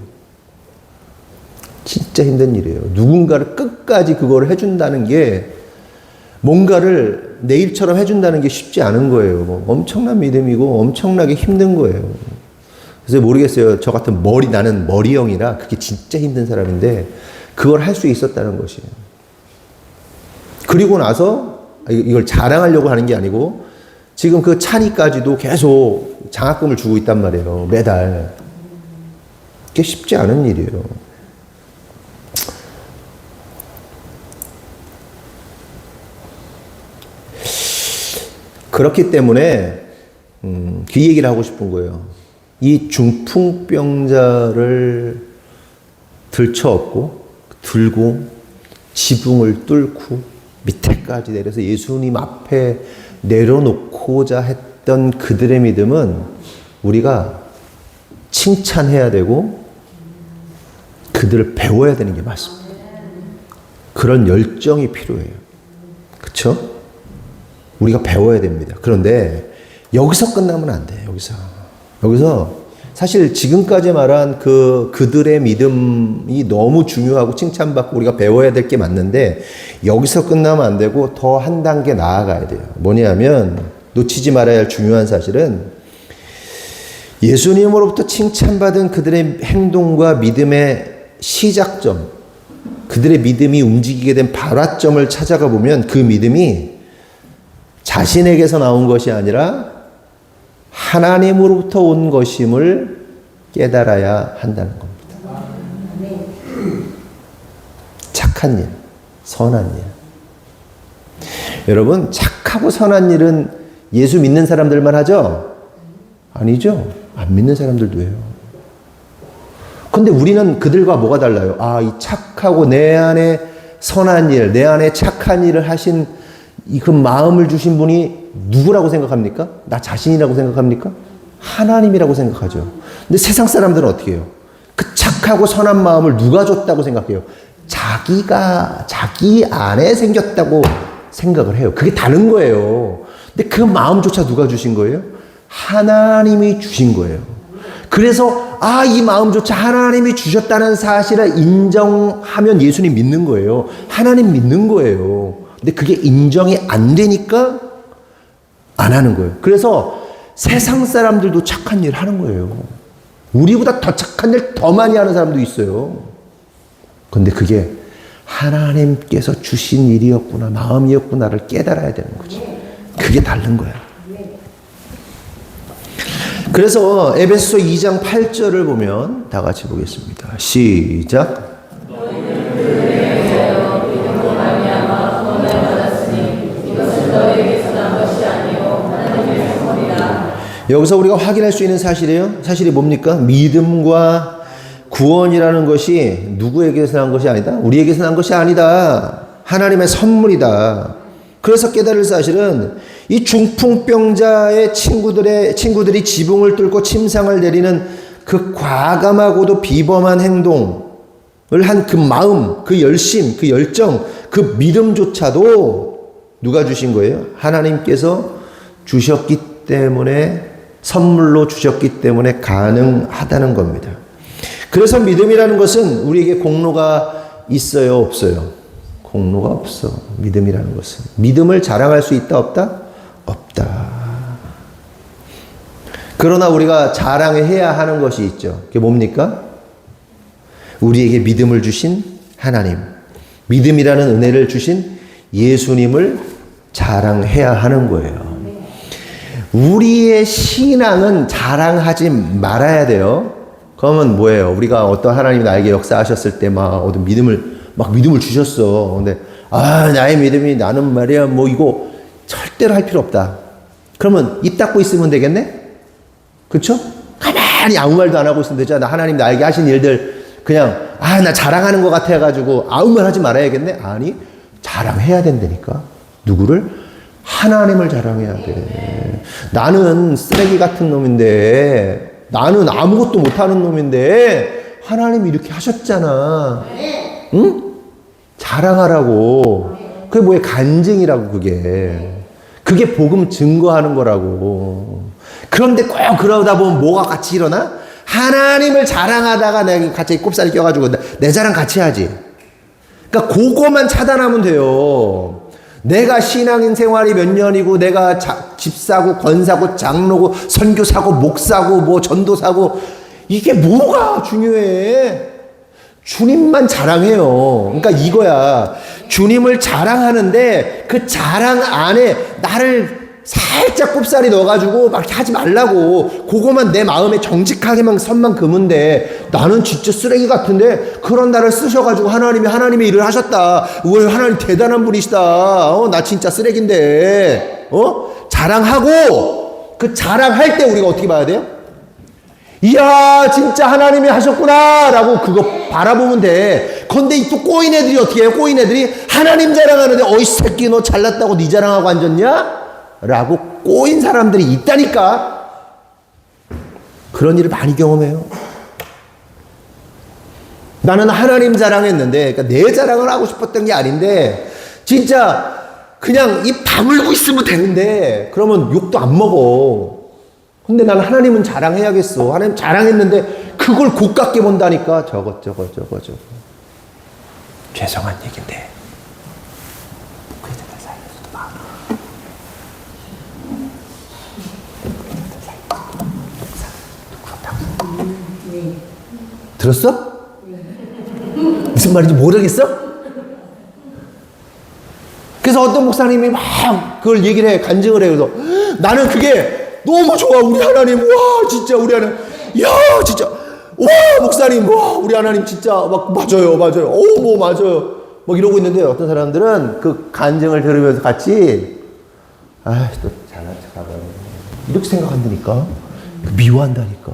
진짜 힘든 일이에요. 누군가를 끝까지 그거를 해준다는 게, 뭔가를 내 일처럼 해준다는 게 쉽지 않은 거예요. 엄청난 믿음이고 엄청나게 힘든 거예요. 그래서 모르겠어요. 저 같은 나는 머리형이라 그게 진짜 힘든 사람인데 그걸 할 수 있었다는 것이에요. 그리고 나서 이걸 자랑하려고 하는 게 아니고 지금 그 찬이까지도 계속 장학금을 주고 있단 말이에요. 매달. 그게 쉽지 않은 일이에요. 그렇기 때문에 그 얘기를 하고 싶은 거예요. 이 중풍병자를 들쳐업고 들고 지붕을 뚫고 밑에까지 내려서 예수님 앞에 내려놓고자 했던 그들의 믿음은 우리가 칭찬해야 되고 그들을 배워야 되는 게 맞습니다. 그런 열정이 필요해요. 그렇죠? 우리가 배워야 됩니다. 그런데 여기서 끝나면 안 돼요. 여기서 사실 지금까지 말한 그들의 믿음이 너무 중요하고 칭찬받고 우리가 배워야 될 게 맞는데 여기서 끝나면 안 되고 더 한 단계 나아가야 돼요. 뭐냐면 놓치지 말아야 할 중요한 사실은 예수님으로부터 칭찬받은 그들의 행동과 믿음의 시작점, 그들의 믿음이 움직이게 된 발화점을 찾아가 보면 그 믿음이 자신에게서 나온 것이 아니라 하나님으로부터 온 것임을 깨달아야 한다는 겁니다. 착한 일, 선한 일. 여러분, 착하고 선한 일은 예수 믿는 사람들만 하죠? 아니죠. 안 믿는 사람들도 해요. 근데 우리는 그들과 뭐가 달라요? 이 착하고 내 안에 선한 일, 내 안에 착한 일을 하신 그 마음을 주신 분이 누구라고 생각합니까? 나 자신이라고 생각합니까? 하나님이라고 생각하죠. 근데 세상 사람들은 어떻게 해요? 그 착하고 선한 마음을 누가 줬다고 생각해요? 자기 안에 생겼다고 생각을 해요. 그게 다른 거예요. 근데 그 마음조차 누가 주신 거예요? 하나님이 주신 거예요. 그래서 이 마음조차 하나님이 주셨다는 사실을 인정하면 예수님 믿는 거예요. 하나님 믿는 거예요. 근데 그게 인정이 안 되니까 안 하는 거예요. 그래서 세상 사람들도 착한 일 하는 거예요. 우리보다 더 착한 일 더 많이 하는 사람도 있어요. 근데 그게 하나님께서 주신 일이었구나, 마음이었구나를 깨달아야 되는 거죠. 그게 다른 거야. 그래서 에베소서 2장 8절을 보면 다 같이 보겠습니다. 시작. 여기서 우리가 확인할 수 있는 사실이 뭡니까? 믿음과 구원이라는 것이 누구에게서 난 것이 아니다. 우리에게서 난 것이 아니다. 하나님의 선물이다. 그래서 깨달을 사실은 이 중풍병자의 친구들이 지붕을 뚫고 침상을 내리는 그 과감하고도 비범한 행동을 한 그 마음, 그 열심, 그 열정, 그 믿음조차도 누가 주신 거예요? 하나님께서 주셨기 때문에, 선물로 주셨기 때문에 가능하다는 겁니다. 그래서 믿음이라는 것은 우리에게 공로가 있어요, 없어요? 공로가 없어. 믿음이라는 것은. 믿음을 자랑할 수 있다, 없다? 없다. 그러나 우리가 자랑해야 하는 것이 있죠. 그게 뭡니까? 우리에게 믿음을 주신 하나님, 믿음이라는 은혜를 주신 예수님을 자랑해야 하는 거예요. 우리의 신앙은 자랑하지 말아야 돼요. 그러면 뭐예요? 우리가 어떤 하나님이 나에게 역사하셨을 때 어떤 믿음을 주셨어. 근데 나의 믿음이 나는 말이야 이거 절대로 할 필요 없다. 그러면 입 닫고 있으면 되겠네? 그쵸? 가만히 아무 말도 안 하고 있으면 되잖아. 하나님 나에게 하신 일들 그냥 나 자랑하는 것 같아가지고 아무 말 하지 말아야겠네? 아니, 자랑해야 된다니까. 누구를? 하나님을 자랑해야 돼. 나는 쓰레기 같은 놈인데, 나는 아무것도 못하는 놈인데 하나님이 이렇게 하셨잖아. 응? 자랑하라고. 그게 뭐예요? 간증이라고. 그게 복음 증거하는 거라고. 그런데 꼭 그러다 보면 뭐가 같이 일어나? 하나님을 자랑하다가 내가 갑자기 꼽살이 껴가지고 내 자랑 같이 하지. 그러니까 그거만 차단하면 돼요. 내가 신앙인 생활이 몇 년이고 내가 집사고 권사고 장로고 선교사고 목사고 전도사고 이게 뭐가 중요해? 주님만 자랑해요. 그러니까 이거야. 주님을 자랑하는데 그 자랑 안에 나를 살짝 꼽살이 넣어가지고 막 이렇게 하지 말라고. 그거만 내 마음에 정직하게만 선만 그문데 나는 진짜 쓰레기 같은데 그런 나를 쓰셔가지고 하나님의 일을 하셨다. 왜 하나님 대단한 분이시다. 나 진짜 쓰레기인데. 자랑하고 그 자랑할 때 우리가 어떻게 봐야 돼요? 이야 진짜 하나님이 하셨구나 라고 그거 바라보면 돼. 근데 또 꼬인 애들이 어떻게 해요? 꼬인 애들이 하나님 자랑하는데 어이 새끼 너 잘났다고 네 자랑하고 앉았냐? 라고 꼬인 사람들이 있다니까. 그런 일을 많이 경험해요. 나는 하나님 자랑했는데 그러니까 내 자랑을 하고 싶었던 게 아닌데 진짜 그냥 입 다물고 있으면 되는데 그러면 욕도 안 먹어. 근데 나는 하나님은 자랑해야겠어. 하나님 자랑했는데 그걸 곱깝게 본다니까. 저거. 죄송한 얘기인데 그들을 살려줘도 많아. 들었어? 무슨 말인지 모르겠어? 그래서 어떤 목사님이 막 그걸 얘기를 해, 간증을 해. 그래서 나는 그게 너무 좋아. 우리 하나님, 와, 진짜 우리 하나님, 야, 진짜, 와, 목사님, 와, 우리 하나님 진짜 막 맞아요. 뭐 맞아요. 막 이러고 있는데 어떤 사람들은 그 간증을 들으면서 같이, 또 잘난 척하고 이렇게 생각한다니까. 미워한다니까.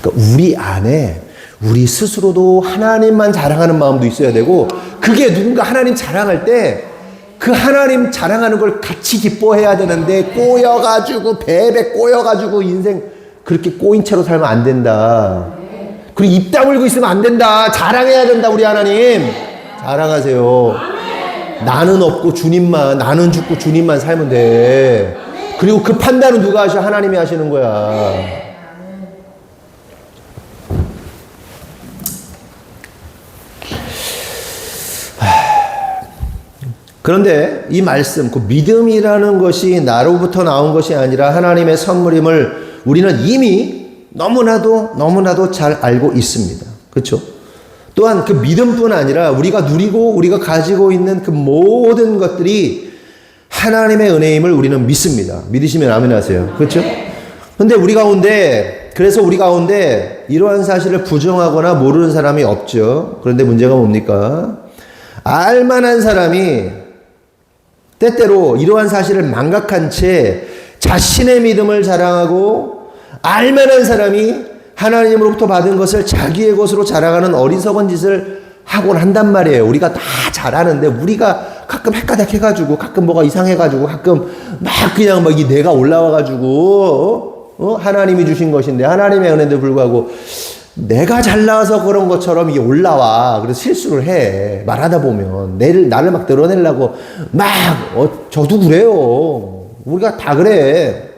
그러니까 우리 안에 우리 스스로도 하나님만 자랑하는 마음도 있어야 되고 그게 누군가 하나님 자랑할 때 그 하나님 자랑하는 걸 같이 기뻐해야 되는데 꼬여가지고 배배 꼬여가지고 인생 그렇게 꼬인 채로 살면 안 된다. 그리고 입 다물고 있으면 안 된다. 자랑해야 된다. 우리 하나님 자랑하세요. 나는 없고 주님만, 나는 죽고 주님만 살면 돼. 그리고 그 판단은 누가 하셔? 하나님이 하시는 거야. 그런데 이 말씀, 그 믿음이라는 것이 나로부터 나온 것이 아니라 하나님의 선물임을 우리는 이미 너무나도 잘 알고 있습니다. 그렇죠? 또한 그 믿음뿐 아니라 우리가 누리고 우리가 가지고 있는 그 모든 것들이 하나님의 은혜임을 우리는 믿습니다. 믿으시면 아멘 하세요. 그렇죠? 근데 그래서 우리 가운데 이러한 사실을 부정하거나 모르는 사람이 없죠. 그런데 문제가 뭡니까? 알만한 사람이 때때로 이러한 사실을 망각한 채 자신의 믿음을 자랑하고 알만한 사람이 하나님으로부터 받은 것을 자기의 것으로 자랑하는 어리석은 짓을 하곤 한단 말이에요. 우리가 다 잘하는데 우리가 가끔 헷가닥 해가지고 가끔 뭐가 이상해가지고 가끔 막 그냥 막 이 내가 올라와가지고 하나님이 주신 것인데 하나님의 은혜도 불구하고 내가 잘나와서 그런 것처럼 이게 올라와. 그래서 실수를 해. 말하다 보면. 나를 막 드러내려고 저도 그래요. 우리가 다 그래.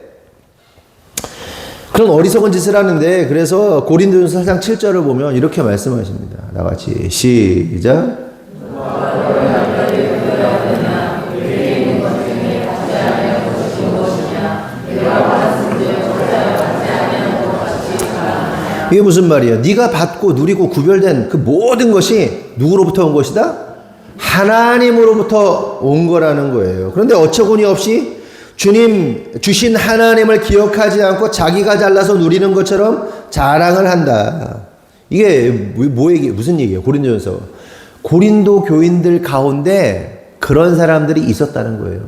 그런 어리석은 짓을 하는데, 그래서 고린도전서 4장 7절을 보면 이렇게 말씀하십니다. 나같이 시작. 이게 무슨 말이에요? 네가 받고 누리고 구별된 그 모든 것이 누구로부터 온 것이다? 하나님으로부터 온 거라는 거예요. 그런데 어처구니 없이 주님 주신 하나님을 기억하지 않고 자기가 잘나서 누리는 것처럼 자랑을 한다. 이게 무슨 얘기예요? 고린도전서. 고린도 교인들 가운데 그런 사람들이 있었다는 거예요.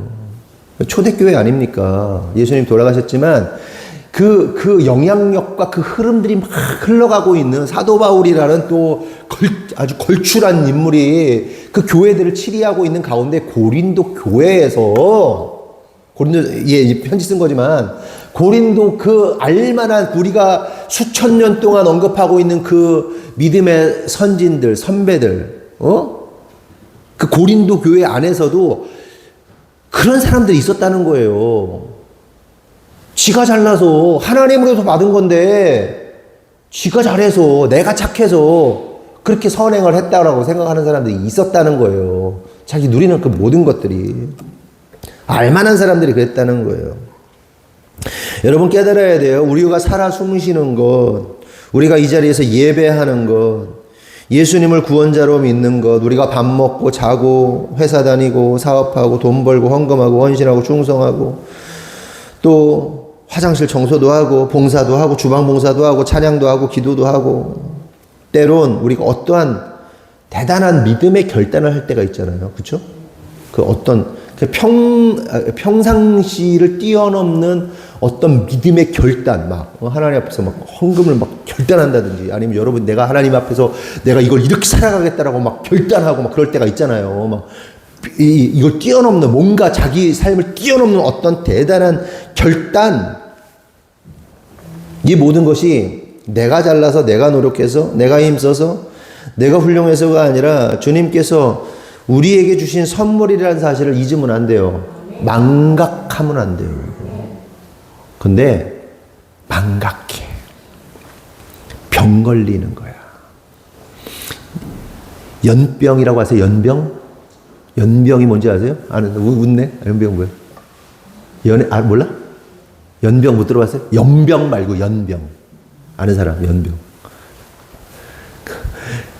초대교회 아닙니까? 예수님 돌아가셨지만 그 영향력과 그 흐름들이 막 흘러가고 있는 사도 바울이라는 또 아주 걸출한 인물이 그 교회들을 치리하고 있는 가운데 고린도 교회에서 편지 쓴 거지만 고린도 그 알만한 우리가 수천 년 동안 언급하고 있는 그 믿음의 선진들, 선배들, 그 고린도 교회 안에서도 그런 사람들이 있었다는 거예요. 지가 잘나서 하나님으로부터 받은 건데 지가 잘해서 내가 착해서 그렇게 선행을 했다라고 생각하는 사람들이 있었다는 거예요. 자기 누리는 그 모든 것들이. 알만한 사람들이 그랬다는 거예요. 여러분 깨달아야 돼요. 우리가 살아 숨쉬는 것, 우리가 이 자리에서 예배하는 것, 예수님을 구원자로 믿는 것, 우리가 밥 먹고 자고 회사 다니고 사업하고 돈 벌고 헌금하고 헌신하고 충성하고 또 화장실 청소도 하고 봉사도 하고 주방 봉사도 하고 찬양도 하고 기도도 하고 때론 우리가 어떠한 대단한 믿음의 결단을 할 때가 있잖아요. 그렇죠? 그 어떤 평상시를 뛰어넘는 어떤 믿음의 결단, 막 하나님 앞에서 막 헌금을 막 결단한다든지, 아니면 여러분 내가 하나님 앞에서 내가 이걸 이렇게 살아가겠다라고 막 결단하고 막 그럴 때가 있잖아요. 막 이걸 뛰어넘는, 뭔가 자기 삶을 뛰어넘는 어떤 대단한 결단. 이 모든 것이 내가 잘나서, 내가 노력해서, 내가 힘써서, 내가 훌륭해서가 아니라 주님께서 우리에게 주신 선물이라는 사실을 잊으면 안 돼요. 망각하면 안 돼요. 근데 망각해. 병 걸리는 거야. 연병이라고 아세요? 연병? 연병이 뭔지 아세요? 아는, 웃네? 연병 뭐예요? 몰라? 연병 못 들어봤어요? 연병 말고 연병. 아는 사람, 연병.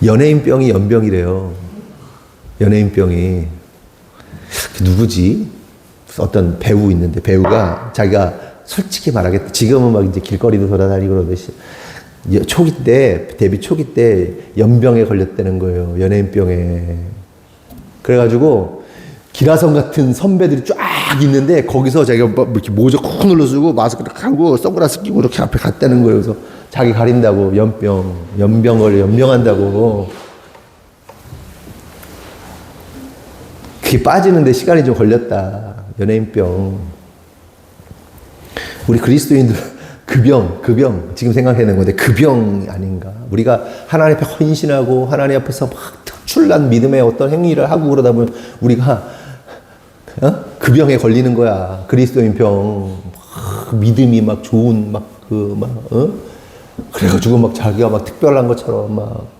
연예인병이 연병이래요. 연예인병이. 누구지? 어떤 배우 있는데, 배우가 자기가 솔직히 말하겠다. 지금은 막 이제 길거리도 돌아다니고 그러듯이. 초기 때, 데뷔 초기 때 연병에 걸렸다는 거예요. 연예인병에. 그래가지고, 기라성 같은 선배들이 쫙 있는데, 거기서 자기가 막 이렇게 모자 콕 눌러주고, 마스크를 하고, 선글라스 끼고 이렇게 앞에 갔다는 거예요. 그래서 자기 가린다고, 연병한다고. 그게 빠지는데 시간이 좀 걸렸다. 연예인병. 우리 그리스도인들 그 병, 지금 생각해낸 건데 그 병이 아닌가. 우리가 하나님 앞에 헌신하고 하나님 앞에서 막 특출난 믿음의 어떤 행위를 하고 그러다 보면 우리가 그 병에 걸리는 거야. 그리스도인 병. 막 믿음이 막 좋은 그래가지고 막 자기가 막 특별한 것처럼 막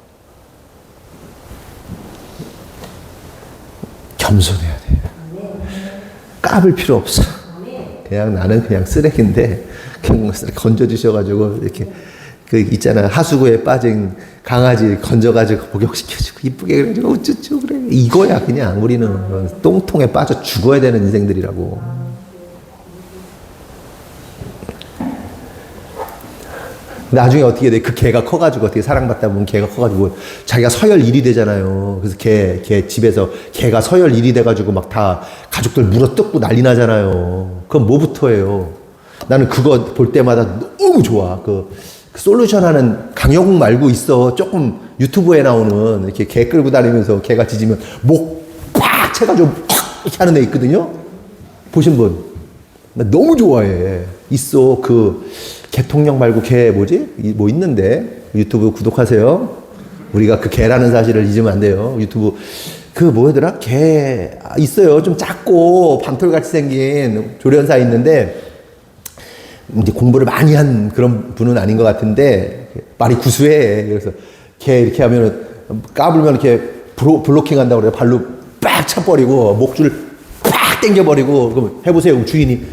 겸손해야 돼. 까불 필요 없어. 그냥 나는 그냥 쓰레기인데 그냥 건져주셔가지고 이렇게 그 있잖아, 하수구에 빠진 강아지 건져가지고 목욕시켜주고 이쁘게 그래가지고 우쭈쭈 그래. 이거야. 그냥 우리는 똥통에 빠져 죽어야 되는 인생들이라고. 나중에 어떻게 돼? 그 개가 커가지고 어떻게 사랑받다 보면 개가 커가지고 자기가 서열 1위 되잖아요. 그래서 걔 집에서 개가 서열 1위 돼가지고 막 다 가족들 물어뜯고 난리 나잖아요. 그건 뭐부터 해요? 나는 그거 볼 때마다 너무 좋아. 그 솔루션 하는 강영욱 말고 있어. 조금 유튜브에 나오는 이렇게 개 끌고 다니면서 개가 짖으면 목 꽉 채가지고 이렇게 하는 애 있거든요. 보신 분? 나 너무 좋아해. 있어. 그 개통령 말고 개 뭐지? 뭐 있는데 유튜브 구독하세요. 우리가 그 개라는 사실을 잊으면 안 돼요. 유튜브 그 뭐더라? 개 있어요. 좀 작고 밤톨같이 생긴 조련사 있는데 이제 공부를 많이 한 그런 분은 아닌 것 같은데 말이 구수해. 그래서 개 이렇게 하면은 까불면 이렇게 블로킹 한다고 그래요. 발로 빡 차버리고 목줄 빡 당겨버리고. 그럼 해보세요. 주인이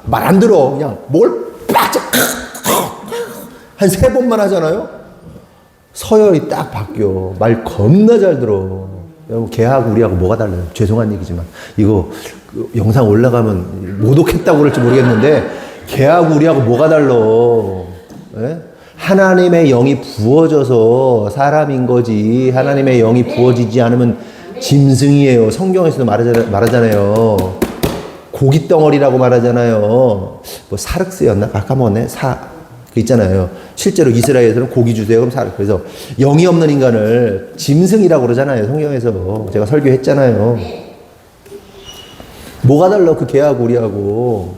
말 안 들어. 그냥 뭘 한 3번만 하잖아요. 서열이 딱 바뀌어. 말 겁나 잘 들어. 여러분 걔하고 우리하고 뭐가 달라요? 죄송한 얘기지만 이거 영상 올라가면 모독했다고 그럴지 모르겠는데 걔하고 우리하고 뭐가 달라? 예? 하나님의 영이 부어져서 사람인 거지. 하나님의 영이 부어지지 않으면 짐승이에요. 성경에서도 말하잖아요. 고기 덩어리라고 말하잖아요. 뭐 사륵스였나? 아까 뭐네? 그 있잖아요. 실제로 이스라엘에서는 고기 주세요. 그럼 그래서 영이 없는 인간을 짐승이라고 그러잖아요. 성경에서. 제가 설교했잖아요. 뭐가 달라? 그 개하고 우리하고.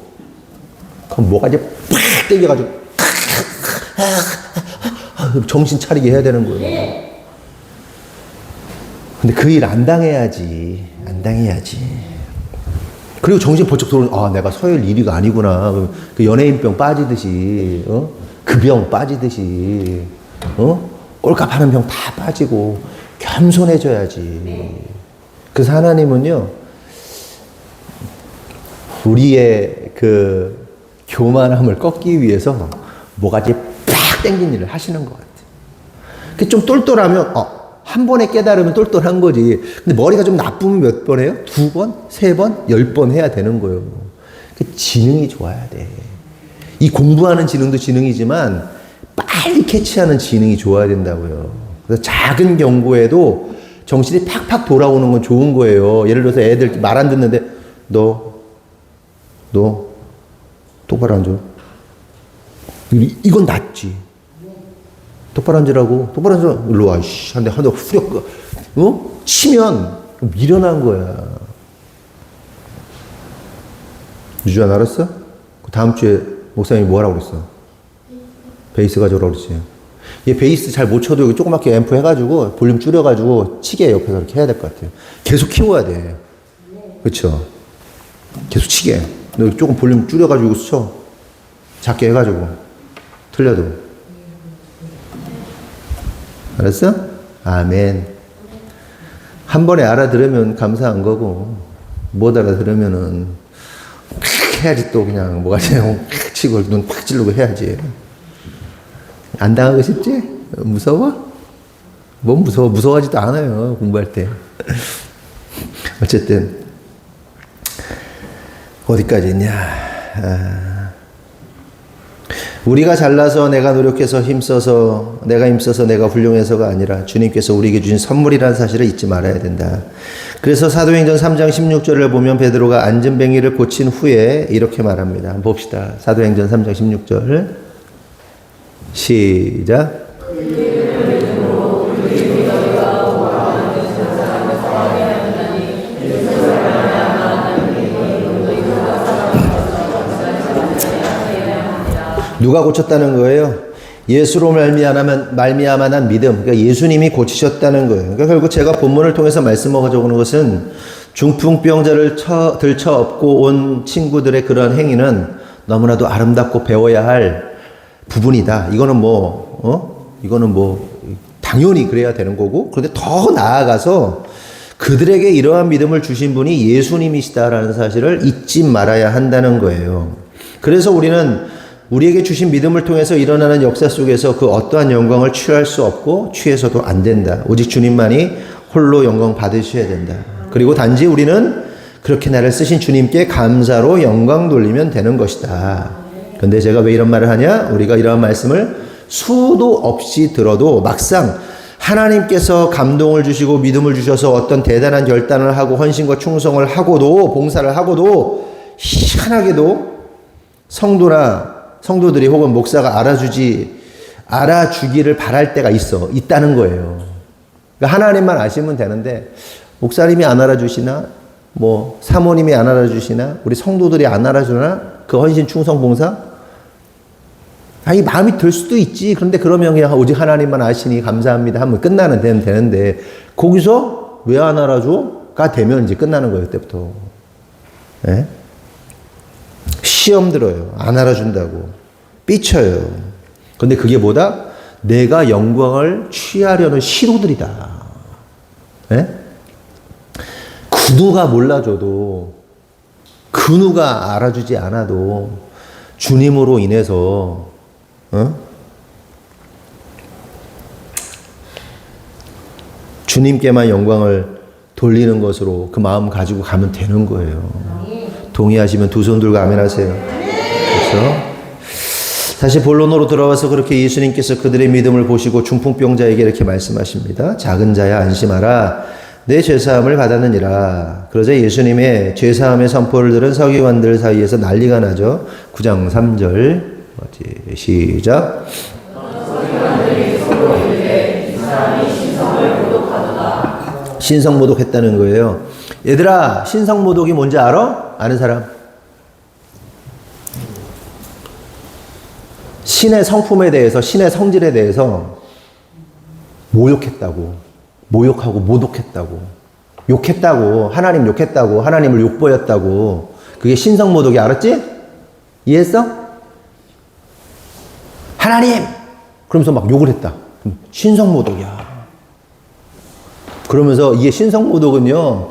그럼 뭐가 이제 팍 땡겨가지고 정신 차리게 해야 되는 거예요. 근데 그 일 안 당해야지. 안 당해야지. 그리고 정신 번쩍 들어오는, 내가 서열 1위가 아니구나. 그 연예인병 빠지듯이, 그 병 빠지듯이, 꼴값 하는 병 다 빠지고, 겸손해져야지. 그래서 하나님은요, 우리의 그 교만함을 꺾기 위해서 뭐가지 팍 땡긴 일을 하시는 것 같아요. 좀 똘똘하면 한 번에 깨달으면 똘똘한 거지. 근데 머리가 좀 나쁘면 몇 번 해요? 2번, 3번, 10번 해야 되는 거예요. 지능이 좋아야 돼. 이 공부하는 지능도 지능이지만 빨리 캐치하는 지능이 좋아야 된다고요. 그래서 작은 경고에도 정신이 팍팍 돌아오는 건 좋은 거예요. 예를 들어서 애들 말 안 듣는데 너 똑바로 앉아. 이건 낫지. 똑바로 앉으라고. 똑바로 앉아. 일로 와. 한 대 후려. 치면 미련한 거야. 유주야, 알았어? 다음 주에 목사님이 뭐 하라고 그랬어? 베이스 가져오라고 그랬지. 얘 베이스 잘 못 쳐도 여기 조그맣게 앰프 해가지고 볼륨 줄여가지고 치게 옆에서 이렇게 해야 될 것 같아요. 계속 키워야 돼. 그렇죠? 계속 치게. 너 조금 볼륨 줄여가지고 쳐. 작게 해가지고. 틀려도. 알았어? 아멘. 한 번에 알아들으면 감사한 거고, 못 알아들으면은 해야지. 또 그냥 뭐가 그냥 치고 눈 팍 찌르고 해야지. 안 당하고 싶지? 무서워? 뭔 무서워? 무서워하지도 않아요, 공부할 때. 어쨌든 어디까지 있냐. 우리가 잘나서 내가 노력해서 힘써서 내가 훌륭해서가 아니라 주님께서 우리에게 주신 선물이라는 사실을 잊지 말아야 된다. 그래서 사도행전 3장 16절을 보면 베드로가 안전뱅이를 고친 후에 이렇게 말합니다. 한번 봅시다. 사도행전 3장 16절 시작. 누가 고쳤다는 거예요? 예수로 말미암아 난 믿음. 그러니까 예수님이 고치셨다는 거예요. 그러니까 결국 제가 본문을 통해서 말씀하고 적는 것은 중풍병자를 들쳐 업고 온 친구들의 그런 행위는 너무나도 아름답고 배워야 할 부분이다. 이거는 당연히 그래야 되는 거고, 그런데 더 나아가서 그들에게 이러한 믿음을 주신 분이 예수님이시다라는 사실을 잊지 말아야 한다는 거예요. 그래서 우리에게 주신 믿음을 통해서 일어나는 역사 속에서 그 어떠한 영광을 취할 수 없고 취해서도 안 된다. 오직 주님만이 홀로 영광 받으셔야 된다. 그리고 단지 우리는 그렇게 나를 쓰신 주님께 감사로 영광 돌리면 되는 것이다. 그런데 제가 왜 이런 말을 하냐? 우리가 이러한 말씀을 수도 없이 들어도 막상 하나님께서 감동을 주시고 믿음을 주셔서 어떤 대단한 결단을 하고 헌신과 충성을 하고도, 봉사를 하고도 희한하게도 성도들이 혹은 목사가 알아주기를 바랄 때가 있다는 거예요. 그러니까 하나님만 아시면 되는데, 목사님이 안 알아주시나, 사모님이 안 알아주시나, 우리 성도들이 안 알아주나, 그 헌신, 충성, 봉사? 아니, 마음이 들 수도 있지. 그런데 그러면 그냥 오직 하나님만 아시니 감사합니다 하면 되면 되는데, 거기서 왜 안 알아줘?가 되면 이제 끝나는 거예요, 그때부터. 네? 시험 들어요. 안 알아준다고. 삐쳐요. 근데 그게 뭐다? 내가 영광을 취하려는 시도들이다. 네? 그 누가 몰라줘도, 그 누가 알아주지 않아도 주님으로 인해서 주님께만 영광을 돌리는 것으로 그 마음 가지고 가면 되는 거예요. 동의하시면 두 손 들고 아멘 하세요. 그렇죠? 다시 본론으로 돌아와서 그렇게 예수님께서 그들의 믿음을 보시고 중풍병자에게 이렇게 말씀하십니다. 작은 자야 안심하라. 내 죄사함을 받았느니라. 그러자 예수님의 죄사함의 선포를 들은 서기관들 사이에서 난리가 나죠. 9장 3절 시작. 신성모독했다는 거예요. 얘들아, 신성모독이 뭔지 알아? 아는 사람? 신의 성품에 대해서, 신의 성질에 대해서 모욕하고 모독했다고, 욕했다고, 하나님 욕했다고, 하나님을 욕보였다고. 그게 신성모독이, 알았지? 이해했어? 하나님! 그러면서 막 욕을 했다. 신성모독이야. 그러면서 이게 신성모독은요,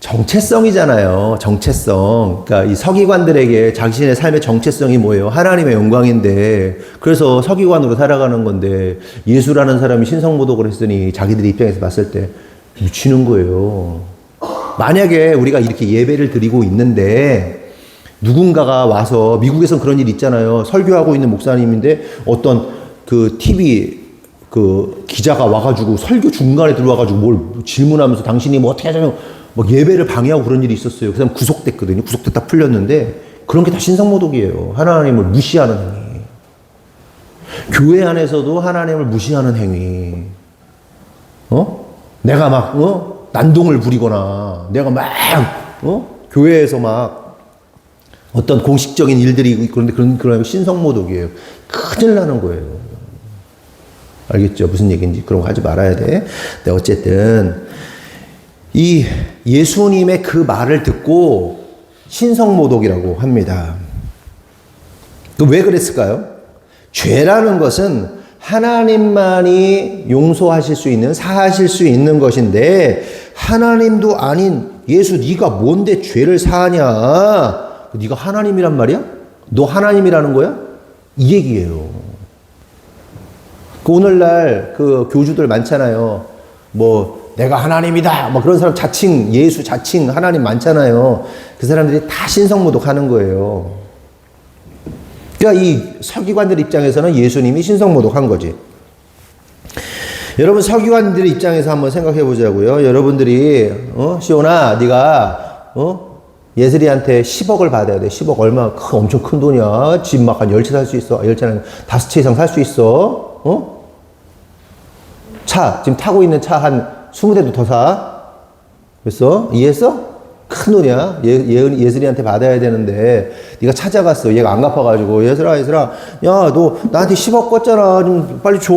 정체성이잖아요. 정체성. 그러니까 이 서기관들에게 자신의 삶의 정체성이 뭐예요? 하나님의 영광인데, 그래서 서기관으로 살아가는 건데, 예수라는 사람이 신성모독을 했으니 자기들 입장에서 봤을 때 미치는 거예요. 만약에 우리가 이렇게 예배를 드리고 있는데, 누군가가 와서, 미국에선 그런 일 있잖아요. 설교하고 있는 목사님인데, 어떤 그 TV 기자가 와가지고 설교 중간에 들어와가지고 뭘 질문하면서 당신이 뭐 어떻게 하자면 막 예배를 방해하고 그런 일이 있었어요. 그 사람 구속됐거든요. 구속됐다 풀렸는데 그런 게 다 신성모독이에요. 하나님을 무시하는 행위. 교회 안에서도 하나님을 무시하는 행위. 내가 막 난동을 부리거나 내가 막 교회에서 막 어떤 공식적인 일들이 그런데 그런 신성모독이에요. 큰일 나는 거예요. 알겠죠? 무슨 얘기인지. 그런 거 하지 말아야 돼. 근데 어쨌든 이 예수님의 그 말을 듣고 신성모독이라고 합니다. 왜 그랬을까요? 죄라는 것은 하나님만이 용서하실 수 있는, 사하실 수 있는 것인데 하나님도 아닌 예수, 네가 뭔데 죄를 사하냐? 네가 하나님이란 말이야? 너 하나님이라는 거야? 이 얘기예요. 오늘날 그 교주들 많잖아요. 뭐 내가 하나님이다. 뭐 그런 사람 자칭 예수 자칭 하나님 많잖아요. 그 사람들이 다 신성모독 하는 거예요. 그러니까 이 서기관들 입장에서는 예수님이 신성모독 한 거지. 여러분 서기관들 입장에서 한번 생각해 보자고요. 여러분들이 시온아 네가 예슬이한테 10억을 받아야 돼. 10억 얼마 엄청 큰 돈이야. 집 막 한 10채 살 수 있어. 10채는 5채 이상 살 수 있어. 차, 지금 타고 있는 차 한 20대도 더 사. 그랬어? 이해했어? 큰 돈이야. 예슬이한테 받아야 되는데, 네가 찾아갔어. 얘가 안 갚아가지고, 예슬아, 야, 너 나한테 10억 꿨잖아. 좀 빨리 줘.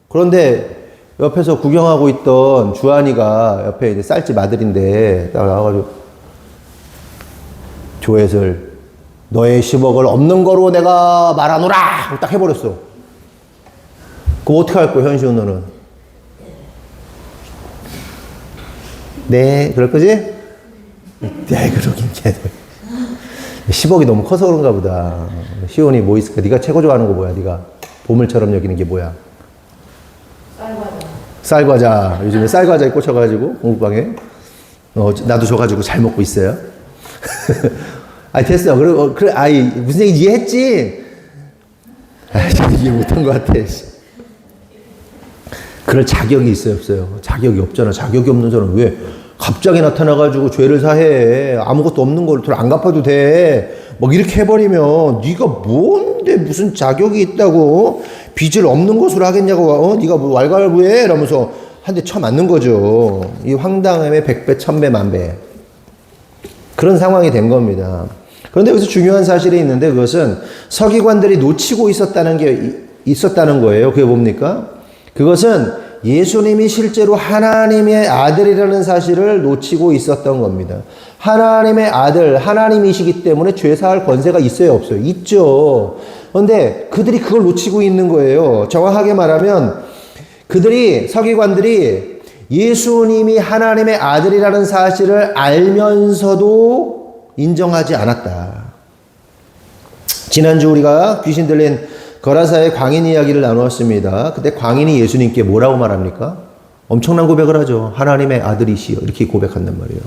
그런데 옆에서 구경하고 있던 주한이가 옆에 이제 쌀집 아들인데, 딱 나와가지고, 조예슬, 너의 10억을 없는 거로 내가 말하노라! 딱 해버렸어. 그럼 어떻게 할 거야, 현시훈 너는? 네, 그럴 거지? 네, 그러긴 걔. 10억이 너무 커서 그런가 보다. 시온이 뭐 있을까? 네가 최고 좋아하는 거 뭐야, 네가? 보물처럼 여기는 게 뭐야? 쌀과자. 요즘에 쌀과자에 꽂혀가지고, 공부방에. 나도 줘가지고 잘 먹고 있어요. 아니, 됐어. 그래, 무슨 얘기인지 이해했지? 이해 못한 것 같아. 그럴 자격이 있어요, 없어요? 자격이 없잖아. 자격이 없는 사람은 왜 갑자기 나타나가지고 죄를 사해. 아무것도 없는 걸 돈 안 갚아도 돼. 막 이렇게 해버리면 네가 뭔데 무슨 자격이 있다고 빚을 없는 것으로 하겠냐고. 네가 뭐 왈가왈부해? 이러면서 한 대 쳐맞는 거죠. 이 황당함의 100배, 1000배, 만배. 그런 상황이 된 겁니다. 그런데 여기서 중요한 사실이 있는데 그것은 서기관들이 놓치고 있었다는 거예요. 그게 뭡니까? 그것은 예수님이 실제로 하나님의 아들이라는 사실을 놓치고 있었던 겁니다. 하나님의 아들, 하나님이시기 때문에 죄사할 권세가 있어요, 없어요? 있죠. 그런데 그들이 그걸 놓치고 있는 거예요. 정확하게 말하면 서기관들이 예수님이 하나님의 아들이라는 사실을 알면서도 인정하지 않았다. 지난주 우리가 귀신 들린 거라사의 광인 이야기를 나누었습니다. 그때 광인이 예수님께 뭐라고 말합니까? 엄청난 고백을 하죠. 하나님의 아들이시여. 이렇게 고백한단 말이에요.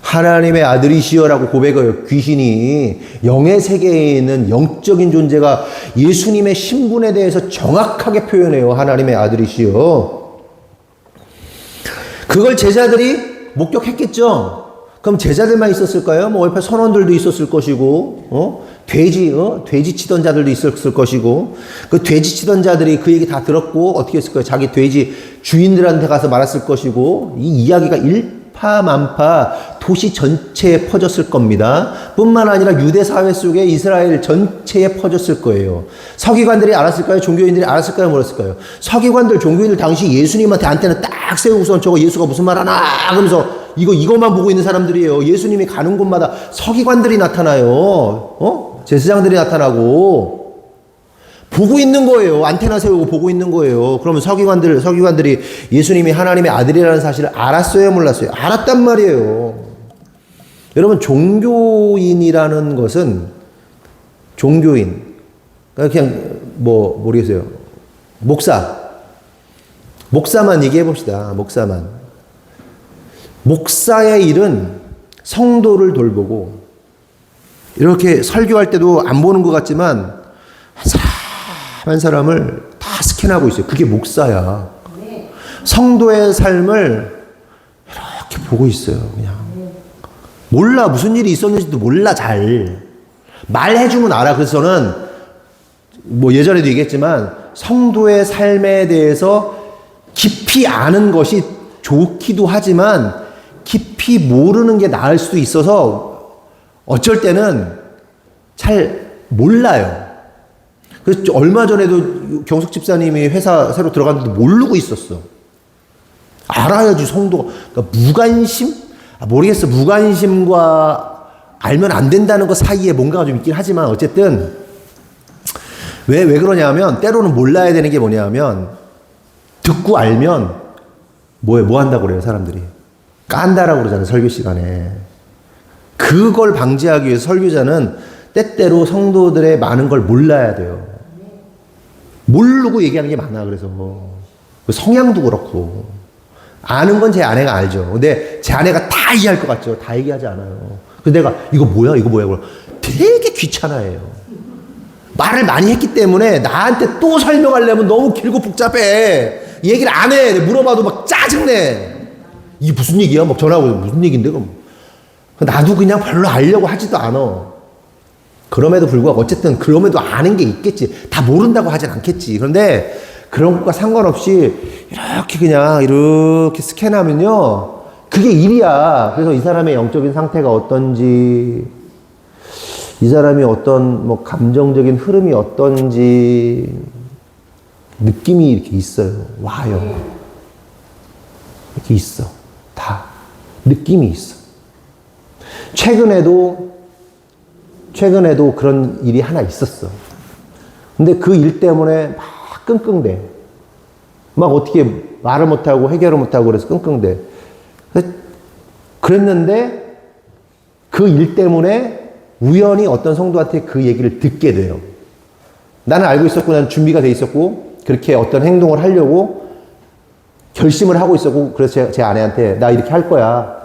하나님의 아들이시여라고 고백해요. 귀신이 영의 세계에 있는 영적인 존재가 예수님의 신분에 대해서 정확하게 표현해요. 하나님의 아들이시여. 그걸 제자들이 목격했겠죠. 그럼 제자들만 있었을까요? 뭐 옆에 선원들도 있었을 것이고, 돼지 치던 자들도 있었을 것이고, 그 돼지 치던 자들이 그 얘기 다 들었고, 어떻게 했을까요? 자기 돼지 주인들한테 가서 말했을 것이고, 이 이야기가 일파만파 도시 전체에 퍼졌을 겁니다. 뿐만 아니라 유대 사회 속에 이스라엘 전체에 퍼졌을 거예요. 서기관들이 알았을까요? 종교인들이 알았을까요? 몰랐을까요? 서기관들, 종교인들 당시 예수님한테 안테나 딱 세우고선 저거 예수가 무슨 말 하나? 그러면서 이것만 보고 있는 사람들이에요. 예수님이 가는 곳마다 서기관들이 나타나요. 제사장들이 나타나고 보고 있는 거예요. 안테나 세우고 보고 있는 거예요. 그러면 서기관들이 예수님이 하나님의 아들이라는 사실을 알았어요, 몰랐어요? 알았단 말이에요. 여러분, 종교인이라는 것은 종교인, 그러니까 그냥 모르겠어요. 목사만 얘기해 봅시다. 목사의 일은 성도를 돌보고, 이렇게 설교할 때도 안 보는 것 같지만 한 사람을 다 스캔하고 있어요. 그게 목사야. 성도의 삶을 이렇게 보고 있어요. 그냥 몰라, 무슨 일이 있었는지도 몰라. 잘 말해주면 알아. 그래서 저는 예전에도 얘기했지만 성도의 삶에 대해서 깊이 아는 것이 좋기도 하지만 깊이 모르는 게 나을 수도 있어서 어쩔 때는 잘 몰라요. 그래서 얼마 전에도 경숙 집사님이 회사 새로 들어갔는데 모르고 있었어. 알아야지 성도가. 그러니까 무관심? 모르겠어. 무관심과 알면 안 된다는 것 사이에 뭔가가 좀 있긴 하지만 어쨌든 왜 그러냐면 때로는 몰라야 되는 게 뭐냐면 듣고 알면 뭐 한다고 그래요, 사람들이. 깐다라고 그러잖아요, 설교 시간에. 그걸 방지하기 위해서 설교자는 때때로 성도들의 많은 걸 몰라야 돼요. 모르고 얘기하는 게 많아. 그래서 성향도 그렇고 아는 건 제 아내가 알죠. 근데 제 아내가 다 이해할 것 같죠. 다 얘기하지 않아요. 근데 내가 이거 뭐야 그럼 되게 귀찮아해요. 말을 많이 했기 때문에 나한테 또 설명하려면 너무 길고 복잡해. 얘기를 안 해. 물어봐도 막 짜증내. 이게 무슨 얘기야? 막 전화하고 무슨 얘기인데 그럼. 나도 그냥 별로 알려고 하지도 않아. 그럼에도 불구하고 어쨌든 그럼에도 아는 게 있겠지. 다 모른다고 하진 않겠지. 그런데 그런 것과 상관없이 이렇게 스캔하면요, 그게 일이야. 그래서 이 사람의 영적인 상태가 어떤지, 이 사람이 어떤 감정적인 흐름이 어떤지 느낌이 이렇게 있어요. 와요. 이렇게 있어. 다 느낌이 있어. 최근에도 그런 일이 하나 있었어. 근데 그 일 때문에 막 끙끙대. 막 어떻게 말을 못하고 해결을 못하고 그래서 끙끙대. 그랬는데 그 일 때문에 우연히 어떤 성도한테 그 얘기를 듣게 돼요. 나는 알고 있었고, 난 준비가 돼 있었고, 그렇게 어떤 행동을 하려고 결심을 하고 있었고, 그래서 제 아내한테 나 이렇게 할 거야.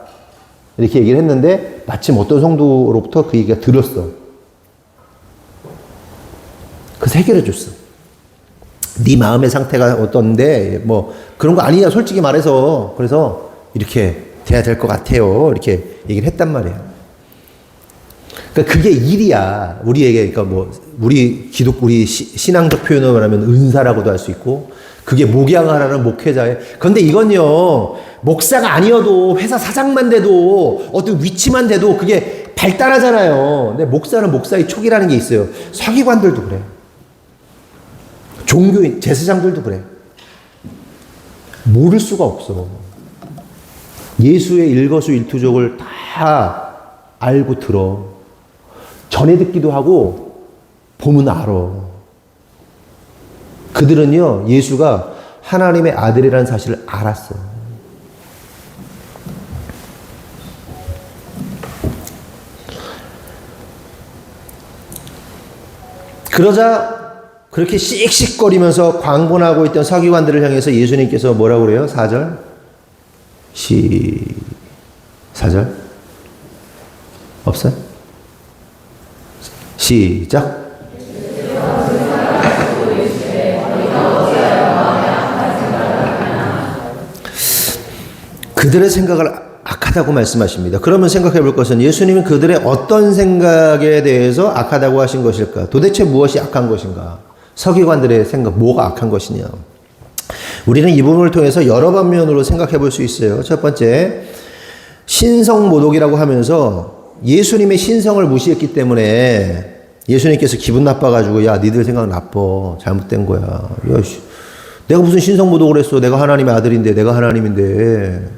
이렇게 얘기를 했는데 마침 어떤 성도로부터 그 얘기가 들었어. 그래서 해결해 줬어. 네 마음의 상태가 어떤데 그런 거 아니야, 솔직히 말해서. 그래서 이렇게 돼야 될 것 같아요. 이렇게 얘기를 했단 말이에요. 그러니까 그게 일이야. 우리에게. 그러니까 우리 신앙적 표현으로 말하면 은사라고도 할 수 있고, 그게 목양을 하는 목회자의. 그런데 이건요, 목사가 아니어도 회사 사장만 돼도 어떤 위치만 돼도 그게 발달하잖아요. 근데 목사는 목사의 촉이라는 게 있어요. 서기관들도 그래. 종교인, 제사장들도 그래. 모를 수가 없어. 예수의 일거수일투족을 다 알고 들어. 전해 듣기도 하고 보면 알아. 그들은요, 예수가 하나님의 아들이라는 사실을 알았어. 그러자 그렇게 씩씩거리면서 광분하고 있던 서기관들을 향해서 예수님께서 뭐라고 그래요? 4절? 4절? 없어요? 시작. 그들의 생각을 악하다고 말씀하십니다. 그러면 생각해 볼 것은 예수님은 그들의 어떤 생각에 대해서 악하다고 하신 것일까? 도대체 무엇이 악한 것인가? 서기관들의 생각, 뭐가 악한 것이냐? 우리는 이 부분을 통해서 여러 방면으로 생각해 볼 수 있어요. 첫 번째, 신성모독이라고 하면서 예수님의 신성을 무시했기 때문에 예수님께서 기분 나빠가지고, 야, 니들 생각 나빠. 잘못된 거야. 야, 내가 무슨 신성모독을 했어. 내가 하나님의 아들인데, 내가 하나님인데.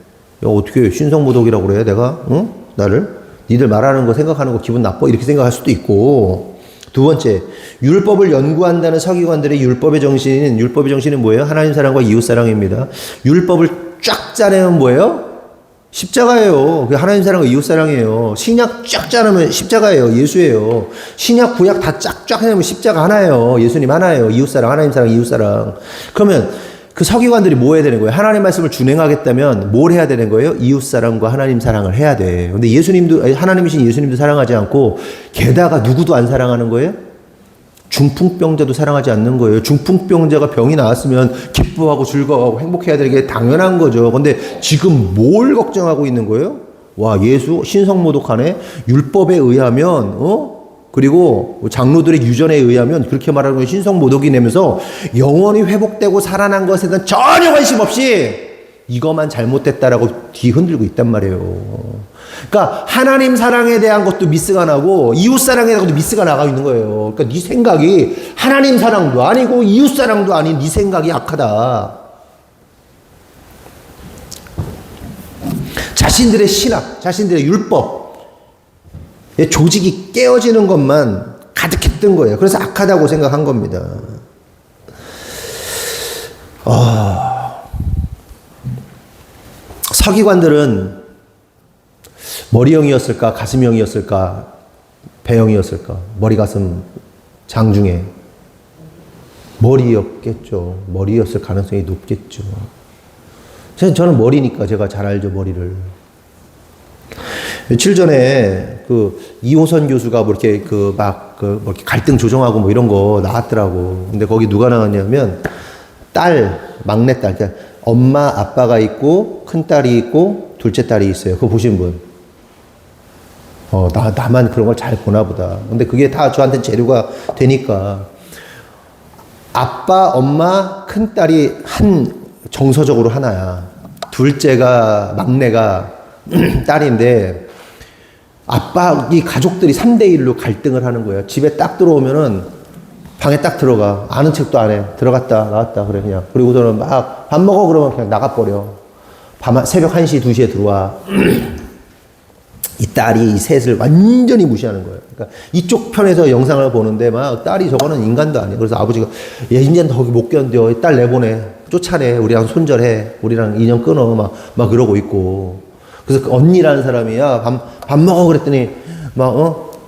야, 어떻게 신성모독이라고 그래? 내가? 응? 나를? 니들 말하는 거 생각하는 거 기분 나빠? 이렇게 생각할 수도 있고, 두 번째, 율법을 연구한다는 서기관들의 율법의 정신은 뭐예요? 하나님 사랑과 이웃 사랑입니다. 율법을 쫙 짜내면 뭐예요? 십자가예요. 하나님 사랑과 이웃 사랑이에요. 신약 쫙 짜내면 십자가예요. 예수예요. 신약 구약 다 쫙쫙 해내면 십자가 하나예요. 예수님 하나예요. 이웃 사랑, 하나님 사랑, 이웃 사랑. 그러면 그 서기관들이 뭐 해야 되는 거예요? 하나님 말씀을 준행하겠다면 뭘 해야 되는 거예요? 이웃 사랑과 하나님 사랑을 해야 돼. 근데 하나님이신 예수님도 사랑하지 않고 게다가 누구도 안 사랑하는 거예요? 중풍병자도 사랑하지 않는 거예요. 중풍병자가 병이 나왔으면 기뻐하고 즐거워하고 행복해야 되는 게 당연한 거죠. 근데 지금 뭘 걱정하고 있는 거예요? 와, 예수 신성모독하네. 율법에 의하면 그리고 장로들의 유전에 의하면 그렇게 말하는 건 신성모독이 내면서 영원히 회복되고 살아난 것에 대한 전혀 관심 없이 이것만 잘못됐다라고 뒤 흔들고 있단 말이에요. 그러니까 하나님 사랑에 대한 것도 미스가 나고 이웃 사랑에 대한 것도 미스가 나가 있는 거예요. 그러니까 네 생각이 하나님 사랑도 아니고 이웃 사랑도 아닌 네 생각이 악하다. 자신들의 신학, 자신들의 율법 조직이 깨어지는 것만 가득했던 거예요. 그래서 악하다고 생각한 겁니다. 서기관들은 머리형이었을까, 가슴형이었을까, 배형이었을까, 머리, 가슴, 장중에 머리였겠죠. 머리였을 가능성이 높겠죠. 저는 머리니까 제가 잘 알죠, 머리를. 며칠 전에 이호선 교수가 뭐 이렇게 뭐 이렇게 갈등 조정하고 뭐 이런 거 나왔더라고. 근데 거기 누가 나왔냐면 막내딸, 그러니까 엄마, 아빠가 있고 큰 딸이 있고 둘째 딸이 있어요. 그거 보신 분? 나만 그런 걸 잘 보나 보다. 근데 그게 다 저한테 재료가 되니까 아빠, 엄마, 큰 딸이 정서적으로 하나야. 둘째가 막내가 딸인데 이 가족들이 3대1로 갈등을 하는 거예요. 집에 딱 들어오면은 방에 딱 들어가. 아는 척도 안 해. 들어갔다 나왔다 그래 그냥. 그리고서는 막 밥 먹어 그러면 그냥 나가버려. 새벽 1시, 2시에 들어와. 이 딸이 이 셋을 완전히 무시하는 거예요. 그러니까 이쪽 편에서 영상을 보는데 막 딸이 저거는 인간도 아니에요. 그래서 아버지가 얘 이제는 거기 못 견뎌. 딸 내보내. 쫓아내. 우리랑 손절해. 우리랑 인연 끊어. 막 그러고 있고. 그래서 그 언니라는 사람이야. 밥 먹어 그랬더니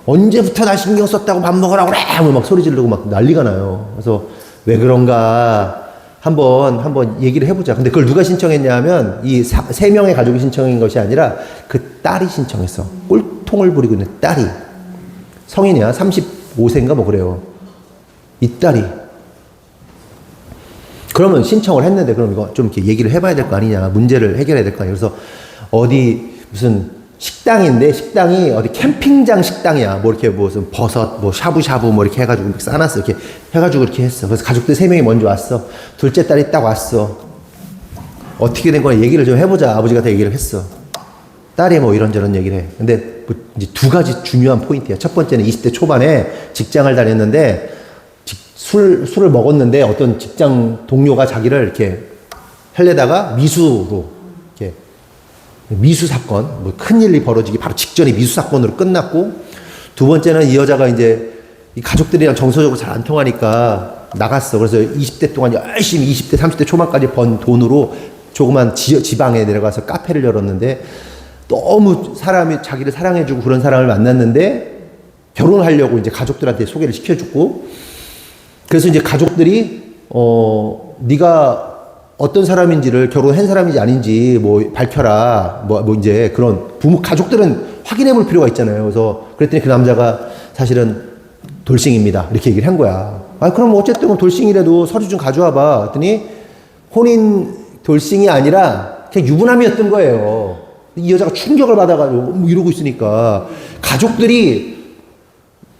언제부터 날 신경 썼다고 밥 먹으라고 그래. 막 소리 지르고 막 난리가 나요. 그래서 왜 그런가 한번 얘기를 해보자. 근데 그걸 누가 신청했냐면 이 3명의 가족이 신청한 것이 아니라 그 딸이 신청했어. 꼴통을 부리고 있는 딸이. 성인이야. 35세인가 뭐 그래요. 이 딸이. 그러면 신청을 했는데 그럼 이거 좀 이렇게 얘기를 해봐야 될 거 아니냐. 문제를 해결해야 될 거 아니냐. 그래서 무슨 식당인데 식당이 어디 캠핑장 식당이야. 뭐 이렇게 무슨 버섯, 뭐 샤브샤브 뭐 이렇게 해가지고 싸놨어. 이렇게 해가지고 이렇게 했어. 그래서 가족들 3명이 먼저 왔어. 둘째 딸이 딱 왔어. 어떻게 된 거야 얘기를 좀 해보자. 아버지가 다 얘기를 했어. 딸이 뭐 이런저런 얘기를 해. 근데 이제 2가지 중요한 포인트야. 첫 번째는 20대 초반에 직장을 다녔는데 술을 먹었는데 어떤 직장 동료가 자기를 이렇게 하려다가 미수 사건, 뭐 큰일이 벌어지기 바로 직전에 미수 사건으로 끝났고, 두 번째는 이 여자가 이제 이 가족들이랑 정서적으로 잘 안 통하니까 나갔어. 그래서 20대 동안 열심히 20대, 30대 초반까지 번 돈으로 조그만 지방에 내려가서 카페를 열었는데 너무 사람이 자기를 사랑해주고 그런 사람을 만났는데 결혼하려고 이제 가족들한테 소개를 시켜주고, 그래서 이제 가족들이 네가 어떤 사람인지를 결혼한 사람인지 아닌지 뭐 밝혀라. 뭐 이제 그런 가족들은 확인해 볼 필요가 있잖아요. 그래서 그랬더니 그 남자가 사실은 돌싱입니다. 이렇게 얘기를 한 거야. 그럼 어쨌든 돌싱이라도 서류 좀 가져와 봐. 그랬더니 혼인 돌싱이 아니라 그냥 유부남이었던 거예요. 이 여자가 충격을 받아가지고 이러고 있으니까 가족들이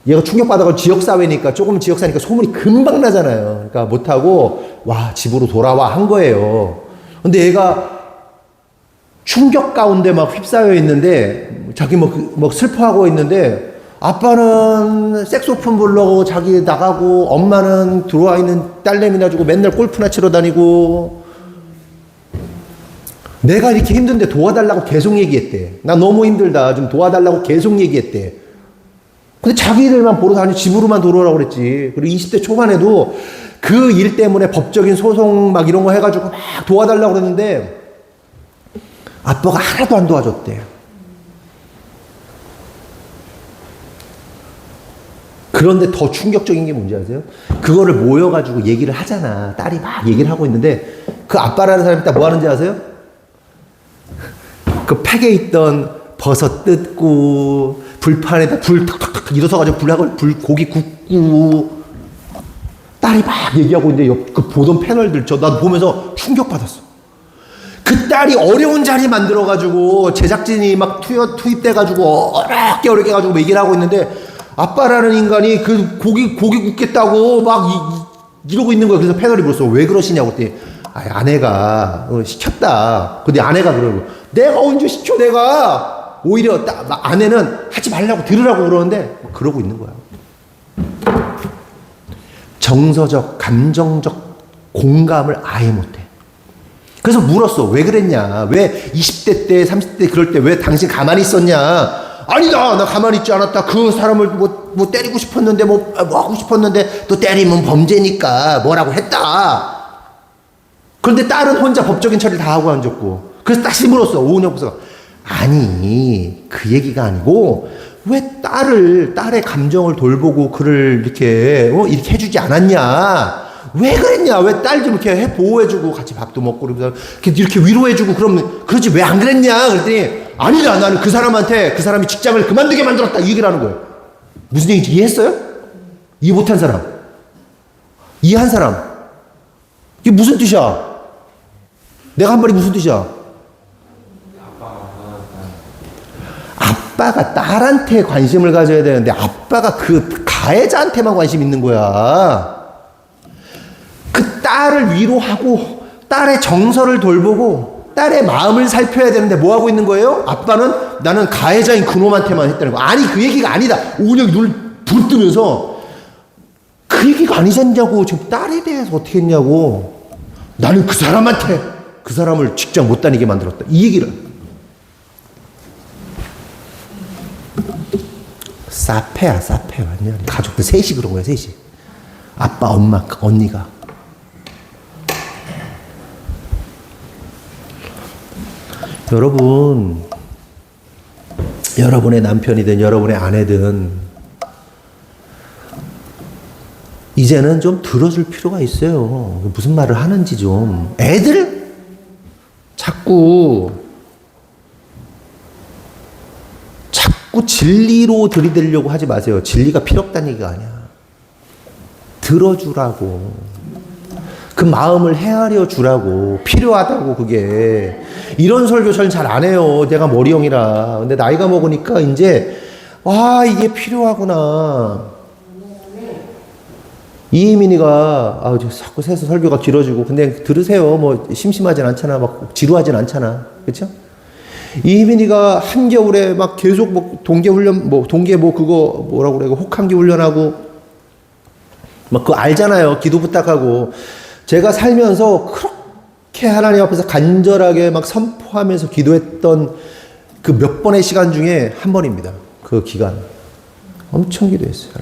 얘가 충격받아가지고 지역사회니까 조금 지역사니까 소문이 금방 나잖아요. 그러니까 못하고 와 집으로 돌아와 한 거예요. 근데 얘가 충격 가운데 막 휩싸여 있는데 자기 뭐 슬퍼하고 있는데 아빠는 색소폰 불러고 자기 나가고 엄마는 들어와 있는 딸내미나 주고 맨날 골프나 치러 다니고 내가 이렇게 힘든데 도와달라고 계속 얘기했대. 나 너무 힘들다 좀 도와달라고 계속 얘기했대. 근데 자기들만 보러 다니고 집으로만 돌아오라고 그랬지. 그리고 20대 초반에도 그 일 때문에 법적인 소송 막 이런 거 해가지고 막 도와달라고 그랬는데 아빠가 하나도 안 도와줬대. 그런데 더 충격적인 게 뭔지 아세요? 그거를 모여가지고 얘기를 하잖아. 딸이 막 얘기를 하고 있는데 그 아빠라는 사람이 딱 뭐 하는지 아세요? 그 팩에 있던 버섯 뜯고 불판에다 불 탁탁탁 일어서가지고 고기 굽고 딸이 막 얘기하고 있는데 그 보던 패널들 나 보면서 충격받았어. 그 딸이 어려운 자리 만들어가지고 제작진이 막 투입돼가지고 어렵게 해가지고 얘기를 하고 있는데 아빠라는 인간이 그 고기 굽겠다고 막 이러고 있는 거야. 그래서 패널이 물었어. 왜 그러시냐고 그랬더니 아내가 시켰다. 근데 아내가 그러고 내가 언제 시켜 내가. 오히려 아내는 하지 말라고 들으라고 그러는데 그러고 있는 거야. 정서적, 감정적 공감을 아예 못해. 그래서 물었어. 왜 그랬냐. 왜 20대 때 30대 그럴 때 왜 당신 가만히 있었냐. 아니다. 나 가만히 있지 않았다. 그 사람을 뭐 때리고 싶었는데 뭐 하고 싶었는데 또 때리면 범죄니까 뭐라고 했다. 그런데 딸은 혼자 법적인 처리를 다 하고 앉았고. 그래서 다시 물었어. 오은영 부사가. 아니 그 얘기가 아니고 왜 딸의 감정을 돌보고 그를 이렇게 해주지 않았냐. 왜 그랬냐. 왜 딸 좀 이렇게 보호해주고 같이 밥도 먹고 이렇게 위로해주고 그러면 그러지 왜 안 그랬냐. 그랬더니 아니다. 나는 그 사람이 직장을 그만두게 만들었다. 이 얘기를 하는 거예요. 무슨 얘기인지 이해했어요? 이해 못한 사람. 이해한 사람. 이게 무슨 뜻이야? 내가 한 말이 무슨 뜻이야? 아빠가 딸한테 관심을 가져야 되는데 아빠가 그 가해자한테만 관심 있는 거야. 그 딸을 위로하고 딸의 정서를 돌보고 딸의 마음을 살펴야 되는데 뭐 하고 있는 거예요? 아빠는 나는 가해자인 그놈한테만 했다는 거. 아니 그 얘기가 아니다. 오은영이 눈을 부르뜨면서 그 얘기가 아니잖냐고. 지금 딸에 대해서 어떻게 했냐고. 나는 그 사람을 직장 못 다니게 만들었다. 이 얘기를. 사페야 완전. 가족들 셋이 그런 거야. 셋이. 아빠, 엄마, 언니가. 여러분의 남편이든 여러분의 아내든 이제는 좀 들어줄 필요가 있어요. 무슨 말을 하는지 좀. 애들 자꾸 진리로 들이대려고 하지 마세요. 진리가 필요 없다는 얘기가 아니야. 들어주라고. 그 마음을 헤아려 주라고. 필요하다고. 그게 이런 설교 저는 잘 안 해요. 내가 머리형이라. 근데 나이가 먹으니까 이제 이게 필요하구나. 이희민이가 자꾸 세서 설교가 길어지고 근데 들으세요. 뭐 심심하진 않잖아. 막 지루하진 않잖아. 그렇죠? 이희민이가 한겨울에 막 계속 뭐 동계 훈련 그거 뭐라고 그래. 혹한기 훈련하고 막 그거 알잖아요. 기도 부탁하고. 제가 살면서 그렇게 하나님 앞에서 간절하게 막 선포하면서 기도했던 그 몇 번의 시간 중에 한 번입니다. 그 기간. 엄청 기도했어요.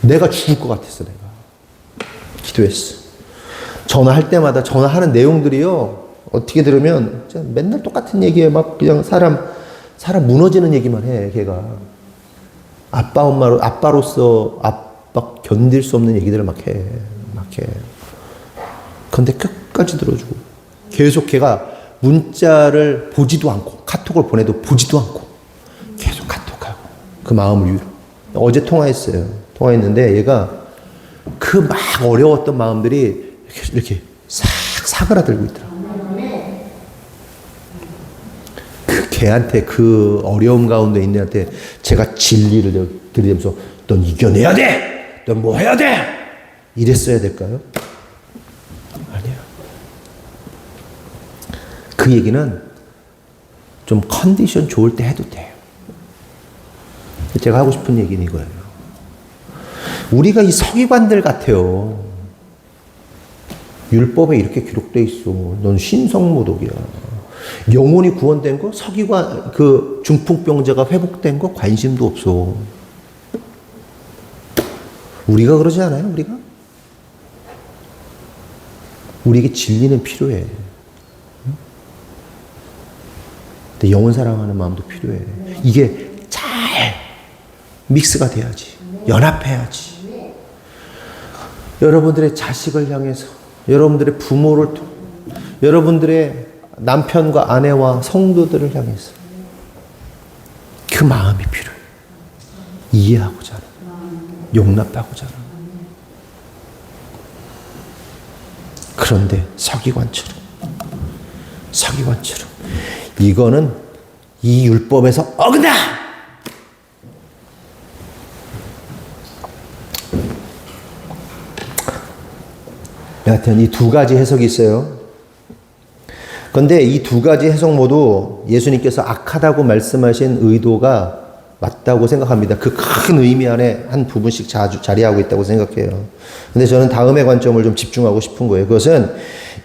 내가 죽을 것 같았어. 내가. 기도했어. 전화할 때마다 전화하는 내용들이요. 어떻게 들으면 맨날 똑같은 얘기에 막 그냥 사람 무너지는 얘기만 해. 걔가. 아빠로서 견딜 수 없는 얘기들을 막 해. 근데 끝까지 들어주고. 계속 걔가 문자를 보지도 않고, 카톡을 보내도 보지도 않고, 계속 카톡하고, 그 마음을 위로. 어제 통화했는데 얘가 그 막 어려웠던 마음들이 이렇게 싹 사그라들고 있더라고. 그 걔한테 그 어려움 가운데 있는 애한테 제가 진리를 들이대면서 넌 이겨내야 돼! 넌 뭐 해야 돼! 이랬어야 될까요? 아니야. 그 얘기는 좀 컨디션 좋을 때 해도 돼요. 제가 하고 싶은 얘기는 이거예요. 우리가 이 서기관들 같아요. 율법에 이렇게 기록돼 있어. 넌 신성모독이야. 영혼이 구원된 거, 서기관, 그 중풍병자가 회복된 거 관심도 없어. 우리가 그러지 않아요? 우리에게 진리는 필요해. 근데 영혼 사랑하는 마음도 필요해. 이게 잘 믹스가 돼야지. 연합해야지. 여러분들의 자식을 향해서, 여러분들의 부모를 통해, 여러분들의 남편과 아내와 성도들을 향해서 그 마음이 필요해. 이해하고자 하는, 용납하고자 하는. 그런데 서기관처럼 이거는 이 율법에서 어긋나! 여하튼 이 두 가지 해석이 있어요. 그런데 이 두 가지 해석 모두 예수님께서 악하다고 말씀하신 의도가 맞다고 생각합니다. 그 큰 의미 안에 한 부분씩 자리하고 있다고 생각해요. 근데 저는 다음의 관점을 좀 집중하고 싶은 거예요. 그것은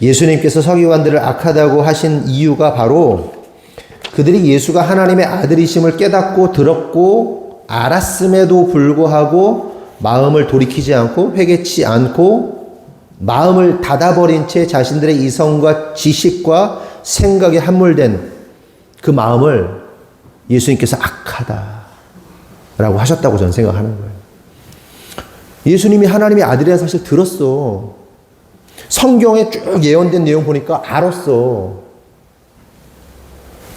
예수님께서 서기관들을 악하다고 하신 이유가 바로 그들이 예수가 하나님의 아들이심을 깨닫고 들었고 알았음에도 불구하고 마음을 돌이키지 않고 회개치 않고 마음을 닫아버린 채 자신들의 이성과 지식과 생각에 함몰된 그 마음을 예수님께서 악하다라고 하셨다고 저는 생각하는 거예요. 예수님이 하나님의 아들이라 사실 들었어. 성경에 쭉 예언된 내용 보니까 알았어.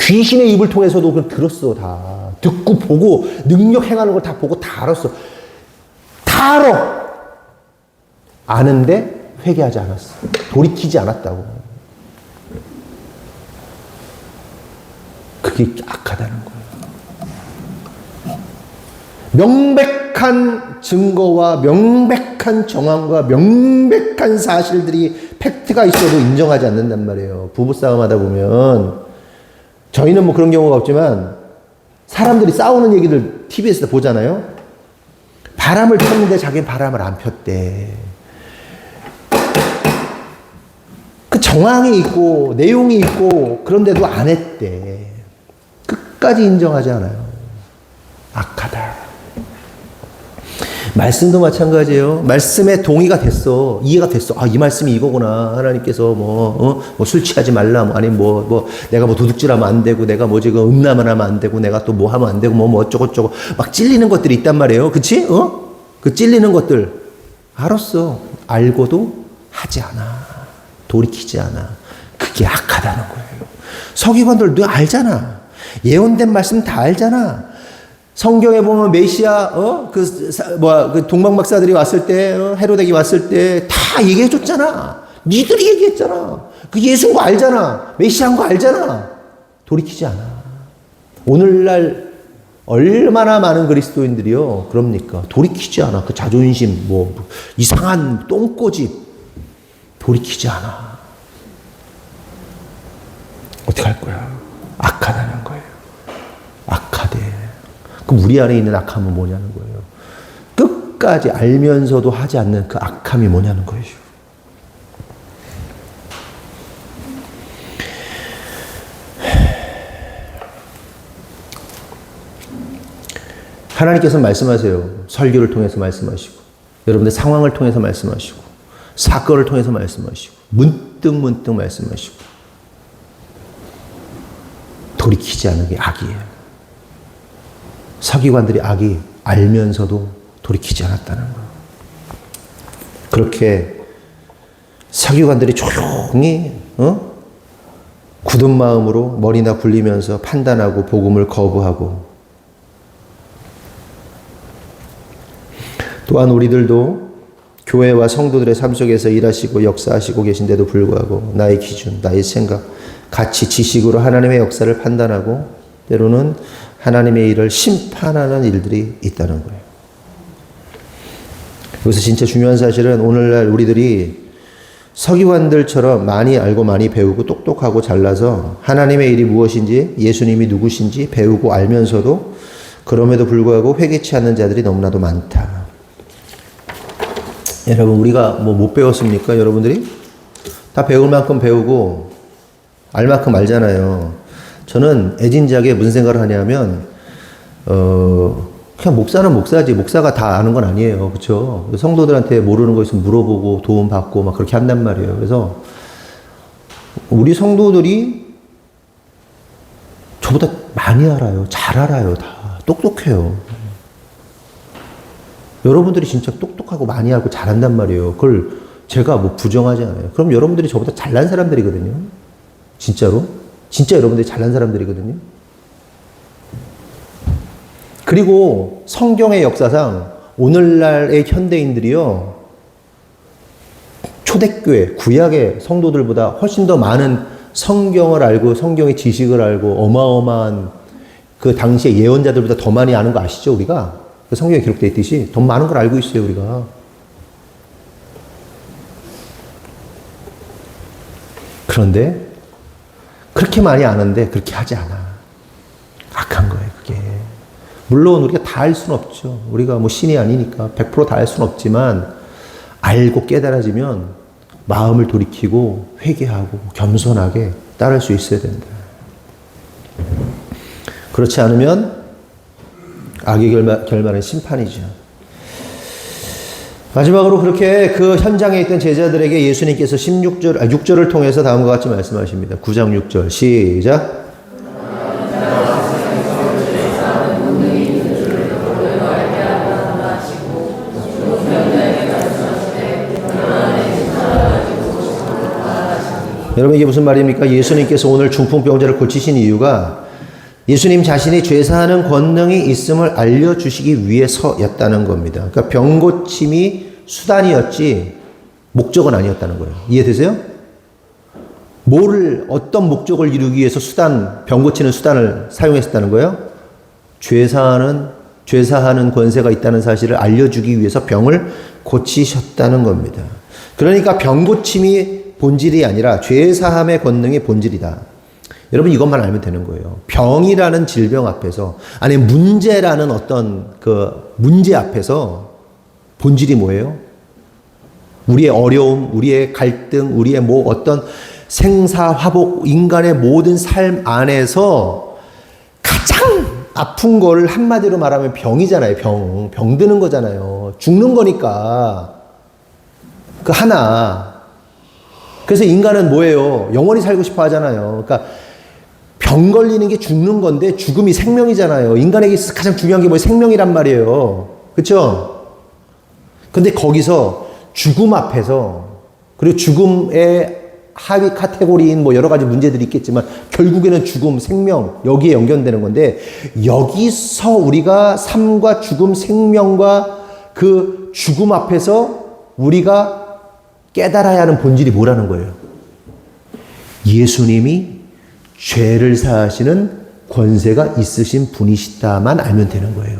귀신의 입을 통해서도 그걸 들었어. 다 듣고 보고 능력 행하는 걸 다 보고 다 알았어. 다 알아. 아는데 회개하지 않았어. 돌이키지 않았다고. 그게 악하다는 거예요. 명백한 증거와 명백한 정황과 명백한 사실들이 팩트가 있어도 인정하지 않는단 말이에요. 부부싸움 하다 보면 저희는 뭐 그런 경우가 없지만 사람들이 싸우는 얘기들 TV에서 보잖아요. 바람을 폈는데 자기는 바람을 안 폈대. 그 정황이 있고 내용이 있고 그런데도 안 했대. 끝까지 인정하지 않아요. 악하다. 말씀도 마찬가지예요. 말씀에 동의가 됐어. 이해가 됐어. 아, 이 말씀이 이거구나. 하나님께서 술 취하지 말라. 아니면 내가 도둑질하면 안 되고, 내가 지금 음란을 하면 안 되고, 내가 또 하면 안 되고, 어쩌고저쩌고. 막 찔리는 것들이 있단 말이에요. 그치? 그 찔리는 것들. 알았어. 알고도 하지 않아. 돌이키지 않아. 그게 악하다는 거예요. 서기관들도 알잖아. 예언된 말씀 다 알잖아. 성경에 보면 메시아, 그 동방박사들이 왔을 때, 헤로데기 왔을 때 다 얘기해 줬잖아. 니들이 얘기했잖아. 그 예수인 거 알잖아. 메시아인 거 알잖아. 돌이키지 않아. 오늘날 얼마나 많은 그리스도인들이요. 그럽니까? 돌이키지 않아. 그 자존심, 이상한 똥꼬집. 돌이키지 않아. 어떻게 할 거야? 악하다는 거예요. 악하대. 그럼 우리 안에 있는 악함은 뭐냐는 거예요. 끝까지 알면서도 하지 않는 그 악함이 뭐냐는 거예요. 하나님께서 말씀하세요. 설교를 통해서 말씀하시고, 여러분들 상황을 통해서 말씀하시고, 사건을 통해서 말씀하시고, 문득 말씀하시고, 돌이키지 않는 게 악이에요. 서기관들이 악이 알면서도 돌이키지 않았다는 거예요. 그렇게 서기관들이 조용히 굳은 마음으로 머리나 굴리면서 판단하고 복음을 거부하고, 또한 우리들도 교회와 성도들의 삶 속에서 일하시고 역사하시고 계신데도 불구하고 나의 기준, 나의 생각, 가치, 지식으로 하나님의 역사를 판단하고 때로는 하나님의 일을 심판하는 일들이 있다는 거예요. 여기서 진짜 중요한 사실은 오늘날 우리들이 서기관들처럼 많이 알고 많이 배우고 똑똑하고 잘나서 하나님의 일이 무엇인지, 예수님이 누구신지 배우고 알면서도 그럼에도 불구하고 회개치 않는 자들이 너무나도 많다. 여러분, 우리가 못 배웠습니까? 여러분들이? 다 배울 만큼 배우고 알 만큼 알잖아요. 저는 애진작에 무슨 생각을 하냐면, 그냥 목사는 목사지. 목사가 다 아는 건 아니에요. 그쵸? 성도들한테 모르는 거 있으면 물어보고 도움받고 막 그렇게 한단 말이에요. 그래서 우리 성도들이 저보다 많이 알아요. 잘 알아요. 다. 똑똑해요. 여러분들이 진짜 똑똑하고 많이 알고 잘한단 말이에요. 그걸 제가 뭐 부정하지 않아요. 그럼 여러분들이 저보다 잘난 사람들이거든요. 진짜로. 진짜 여러분들이 잘난 사람들이거든요. 그리고 성경의 역사상 오늘날의 현대인들이요, 초대교회, 구약의 성도들보다 훨씬 더 많은 성경을 알고 성경의 지식을 알고 어마어마한 그 당시의 예언자들보다 더 많이 아는 거 아시죠, 우리가? 성경에 기록되어 있듯이 더 많은 걸 알고 있어요, 우리가. 그런데 그렇게 많이 아는데 그렇게 하지 않아. 악한 거예요, 그게. 물론 우리가 다 알 수는 없죠. 우리가 뭐 신이 아니니까 100% 다 알 수는 없지만 알고 깨달아지면 마음을 돌이키고 회개하고 겸손하게 따를 수 있어야 된다. 그렇지 않으면 악의 결말은 심판이죠. 마지막으로 그렇게 그 현장에 있던 제자들에게 예수님께서 6절을 통해서 다음과 같이 말씀하십니다. 9장 6절 시작. 여러분 이게 무슨 말입니까? 예수님께서 오늘 중풍병자를 고치신 이유가 예수님 자신이 죄사하는 권능이 있음을 알려주시기 위해서였다는 겁니다. 그러니까 병고침이 수단이었지 목적은 아니었다는 거예요. 이해되세요? 어떤 목적을 이루기 위해서 병고치는 수단을 사용했었다는 거예요? 죄사하는 권세가 있다는 사실을 알려주기 위해서 병을 고치셨다는 겁니다. 그러니까 병고침이 본질이 아니라 죄사함의 권능이 본질이다. 여러분 이것만 알면 되는 거예요. 병이라는 질병 앞에서, 아니 문제라는 어떤 그 문제 앞에서 본질이 뭐예요? 우리의 어려움, 우리의 갈등, 우리의 뭐 어떤 생사화복, 인간의 모든 삶 안에서 가장 아픈 거를 한마디로 말하면 병이잖아요. 병 드는 거잖아요. 죽는 거니까. 그 하나. 그래서 인간은 뭐예요? 영원히 살고 싶어 하잖아요. 그러니까 병 걸리는 게 죽는 건데 죽음이 생명이잖아요. 인간에게 가장 중요한 게 뭐예요? 생명이란 말이에요. 그렇죠? 근데 거기서 죽음 앞에서, 그리고 죽음의 하위 카테고리인 뭐 여러 가지 문제들이 있겠지만 결국에는 죽음, 생명, 여기에 연결되는 건데, 여기서 우리가 삶과 죽음, 생명과 그 죽음 앞에서 우리가 깨달아야 하는 본질이 뭐라는 거예요? 예수님이 죄를 사하시는 권세가 있으신 분이시다만 알면 되는 거예요.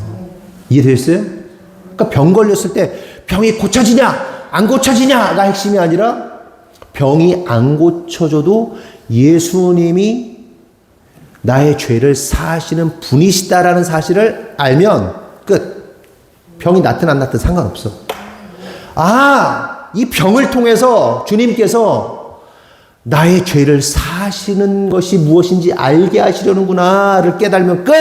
이해되셨어요? 그러니까 병 걸렸을 때 병이 고쳐지냐 안 고쳐지냐가 핵심이 아니라 병이 안 고쳐져도 예수님이 나의 죄를 사하시는 분이시다라는 사실을 알면 끝. 병이 낫든 안 낫든 상관없어. 이 병을 통해서 주님께서 나의 죄를 사하시는 것이 무엇인지 알게 하시려는구나를 깨달으면 끝!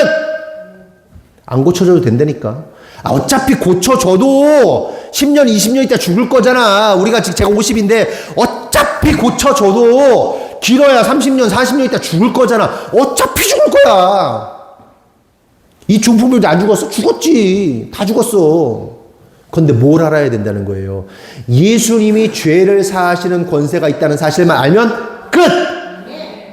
안 고쳐줘도 된다니까. 어차피 고쳐줘도 10년, 20년 있다 죽을 거잖아. 제가 50인데 어차피 고쳐줘도 길어야 30년, 40년 있다 죽을 거잖아. 어차피 죽을 거야. 이 중풍병자 안 죽었어? 죽었지. 다 죽었어. 그런데 뭘 알아야 된다는 거예요? 예수님이 죄를 사하시는 권세가 있다는 사실만 알면 끝!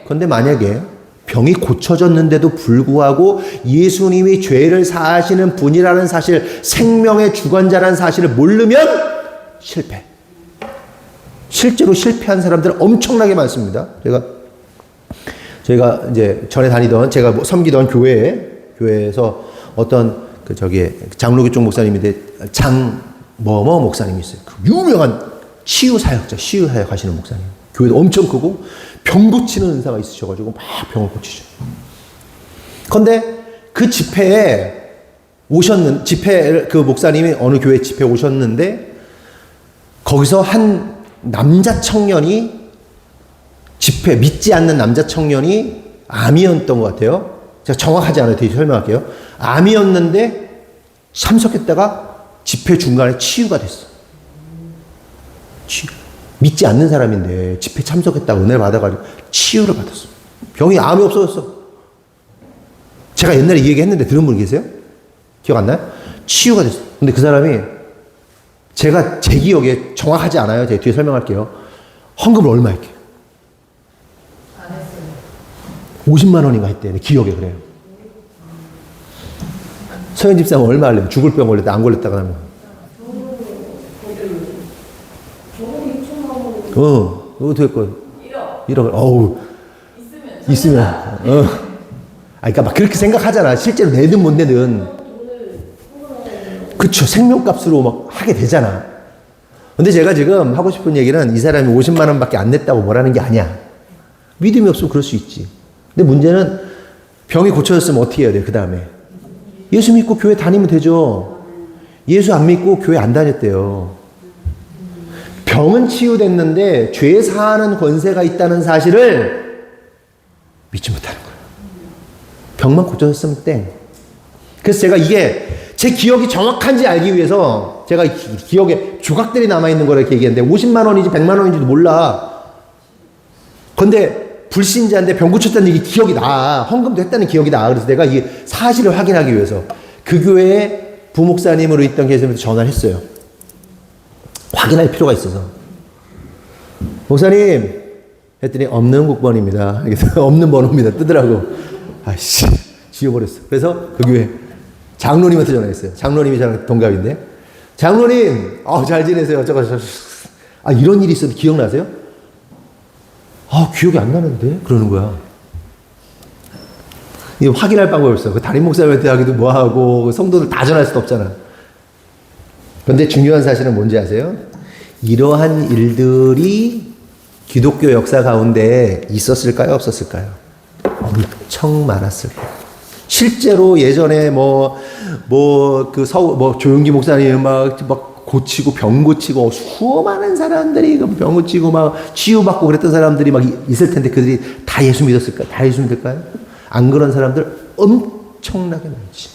그런데 만약에 병이 고쳐졌는데도 불구하고 예수님이 죄를 사하시는 분이라는 사실, 생명의 주관자라는 사실을 모르면 실패. 실제로 실패한 사람들은 엄청나게 많습니다. 제가 이제 전에 다니던, 제가 섬기던 교회에서 어떤 장로교 쪽 목사님인데 장뭐뭐 목사님이 있어요. 그 유명한 치유사역 하시는 목사님. 교회도 엄청 크고 병 고치는 은사가 있으셔가지고 막 병을 고치죠. 그런데 그 집회에 그 목사님이 어느 교회 집회에 오셨는데 거기서 한 남자 청년이 집회 믿지 않는 남자 청년이 암이었던 것 같아요. 제가 정확하지 않아요. 뒤에 설명할게요. 암이었는데 참석했다가 집회 중간에 치유가 됐어. 치유. 믿지 않는 사람인데 집회 참석했다가 은혜 받아가지고 치유를 받았어. 병이 암이 없어졌어. 제가 옛날에 이 얘기 했는데 들은 분 계세요? 기억 안 나요? 치유가 됐어. 근데 그 사람이 제가 제 기억에 정확하지 않아요. 제가 뒤에 설명할게요. 헌금을 얼마 했게요? 안 했어요. 50만 원인가 했대. 내 기억에 그래요. 서현 집사는 얼마 할래? 죽을 병 걸렸다 안 걸렸다가 하면. 어떻게 할 거야? 1억. 어우. 있으면. 그러니까 막 그렇게 생각하잖아. 실제로 내든 못 내든. 그쵸. 생명값으로 막 하게 되잖아. 근데 제가 지금 하고 싶은 얘기는 이 사람이 50만 원밖에 안 냈다고 뭐라는 게 아니야. 믿음이 없으면 그럴 수 있지. 근데 문제는 병이 고쳐졌으면 어떻게 해야 돼, 그 다음에. 예수 믿고 교회 다니면 되죠. 예수 안 믿고 교회 안 다녔대요. 병은 치유됐는데 죄 사하는 권세가 있다는 사실을 믿지 못하는 거예요. 병만 고쳐졌으면 땡. 그래서 제가 이게 제 기억이 정확한지 알기 위해서 제가 기억에 조각들이 남아있는 거를 이렇게 얘기했는데 50만 원인지 100만 원인지도 몰라. 근데 불신자인데 병 고쳤다는 얘기 기억이 나. 헌금도 했다는 기억이 나. 그래서 내가 이 사실을 확인하기 위해서 그 교회에 부목사님으로 있던 교수님한테 전화를 했어요. 확인할 필요가 있어서. 목사님 했더니 없는 국번입니다. 없는 번호입니다. 뜨더라고. 아이씨 지워버렸어. 그래서 그 교회 장로님한테 전화했어요. 장로님이 저랑 동갑인데 장로님 잘 지내세요. 이런 일이 있어도 기억나세요? 기억이 안 나는데 그러는 거야. 이거 확인할 방법이 없어. 그 담임 목사님한테 하기도 뭐하고 성도들 다 전할 수도 없잖아. 그런데 중요한 사실은 뭔지 아세요? 이러한 일들이 기독교 역사 가운데 있었을까요? 없었을까요? 엄청 많았을 거예요. 실제로 예전에 조용기 목사님 막 고치고 병 고치고 수많은 사람들이 병 고치고 막 치유받고 그랬던 사람들이 막 있을 텐데 그들이 다 예수 믿었을까요? 다 예수 믿을까요? 안 그런 사람들 엄청나게 많지.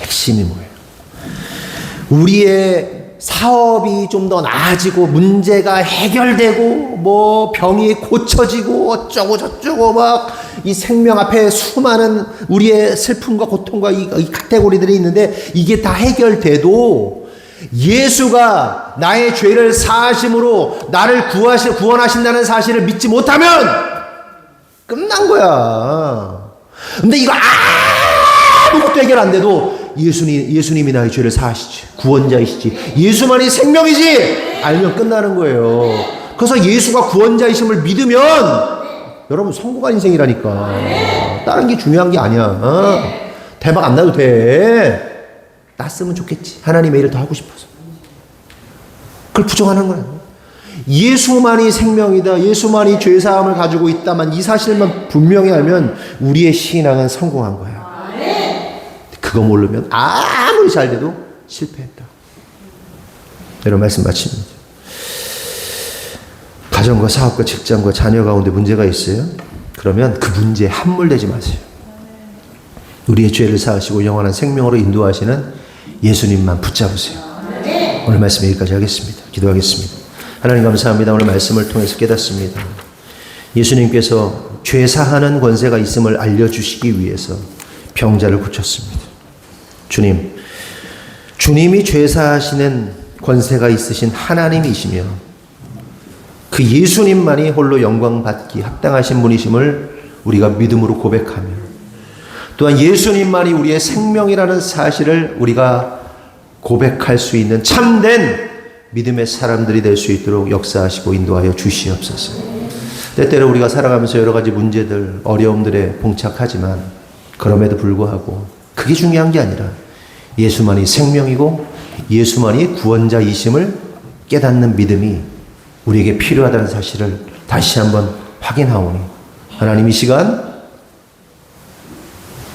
핵심이 뭐예요? 우리의 사업이 좀 더 나아지고 문제가 해결되고 병이 고쳐지고 어쩌고 저쩌고 막 이 생명 앞에 수많은 우리의 슬픔과 고통과 이 카테고리들이 있는데 이게 다 해결돼도 예수가 나의 죄를 사하심으로 나를 구원하신다는 사실을 믿지 못하면 끝난 거야. 근데 이거 아무것도 해결 안 돼도 예수님이 나의 죄를 사하시지. 구원자이시지. 예수만이 생명이지. 알면 끝나는 거예요. 그래서 예수가 구원자이심을 믿으면 여러분 성공한 인생이라니까. 다른 게 중요한 게 아니야. 대박 안 나도 돼. 났으면 좋겠지. 하나님의 일을 더 하고 싶어서. 그걸 부정하는 거야. 예수만이 생명이다. 예수만이 죄사함을 가지고 있다만 이 사실만 분명히 알면 우리의 신앙은 성공한 거야. 그거 모르면 아무리 잘 돼도 실패했다. 이런 말씀 마칩니다. 가정과 사업과 직장과 자녀 가운데 문제가 있어요? 그러면 그 문제에 함몰되지 마세요. 우리의 죄를 사하시고 영원한 생명으로 인도하시는 예수님만 붙잡으세요. 오늘 말씀 여기까지 하겠습니다. 기도하겠습니다. 하나님 감사합니다. 오늘 말씀을 통해서 깨닫습니다. 예수님께서 죄 사하는 권세가 있음을 알려주시기 위해서 병자를 고쳤습니다. 주님이 죄 사하시는 권세가 있으신 하나님이시며 그 예수님만이 홀로 영광 받기 합당하신 분이심을 우리가 믿음으로 고백하며 또한 예수님만이 우리의 생명이라는 사실을 우리가 고백할 수 있는 참된 믿음의 사람들이 될 수 있도록 역사하시고 인도하여 주시옵소서. 때때로 우리가 살아가면서 여러 가지 문제들, 어려움들에 봉착하지만 그럼에도 불구하고 그게 중요한 게 아니라 예수만이 생명이고 예수만이 구원자이심을 깨닫는 믿음이 우리에게 필요하다는 사실을 다시 한번 확인하오니 하나님 이 시간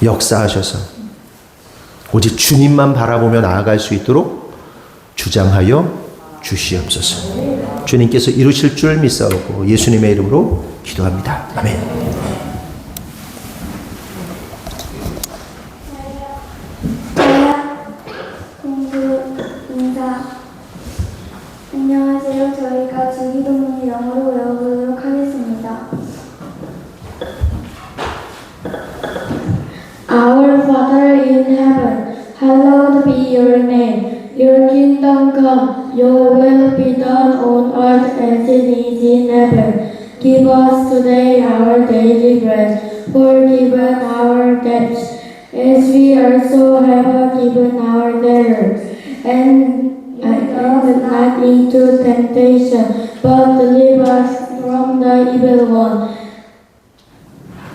역사하셔서 오직 주님만 바라보며 나아갈 수 있도록 주장하여 주시옵소서. 주님께서 이루실 줄 믿사오고 예수님의 이름으로 기도합니다. 아멘. 공부 인사. 안녕하세요. 저희가 주기도문을 영어로 외워보도록 하겠습니다. Our Father in heaven, hallowed be your name. Your kingdom come, your will be done on earth as it is in heaven. Give us today our daily bread. Forgive us our debts, as we also have forgiven our debtors. And lead us not into temptation, but deliver us from the evil one.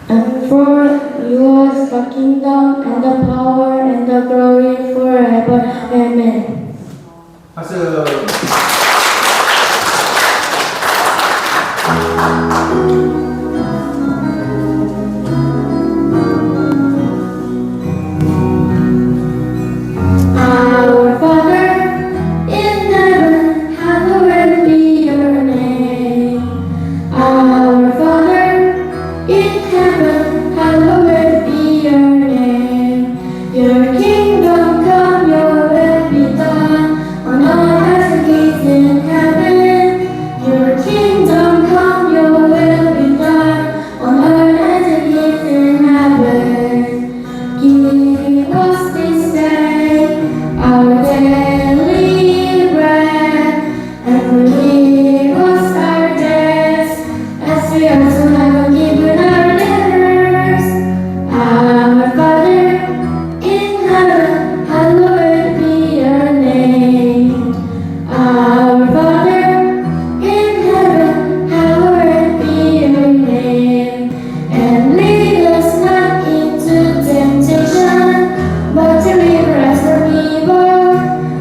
And for yours the kingdom and the power and the glory forever. Amen. 박수. Our Father in heaven, hallowed be your name. Our Father in heaven, hallowed be your name. Your kingdom come, your will be done on earth as it is in heaven. Your kingdom come, your will be done on earth as it is in heaven. Give us this day our daily bread, and forgive us our debts, as we also have forgiven our debtors. Our Father in heaven, hallowed be your name. Our Father in heaven, hallowed be your name. And lead us not into temptation, but deliver us from evil.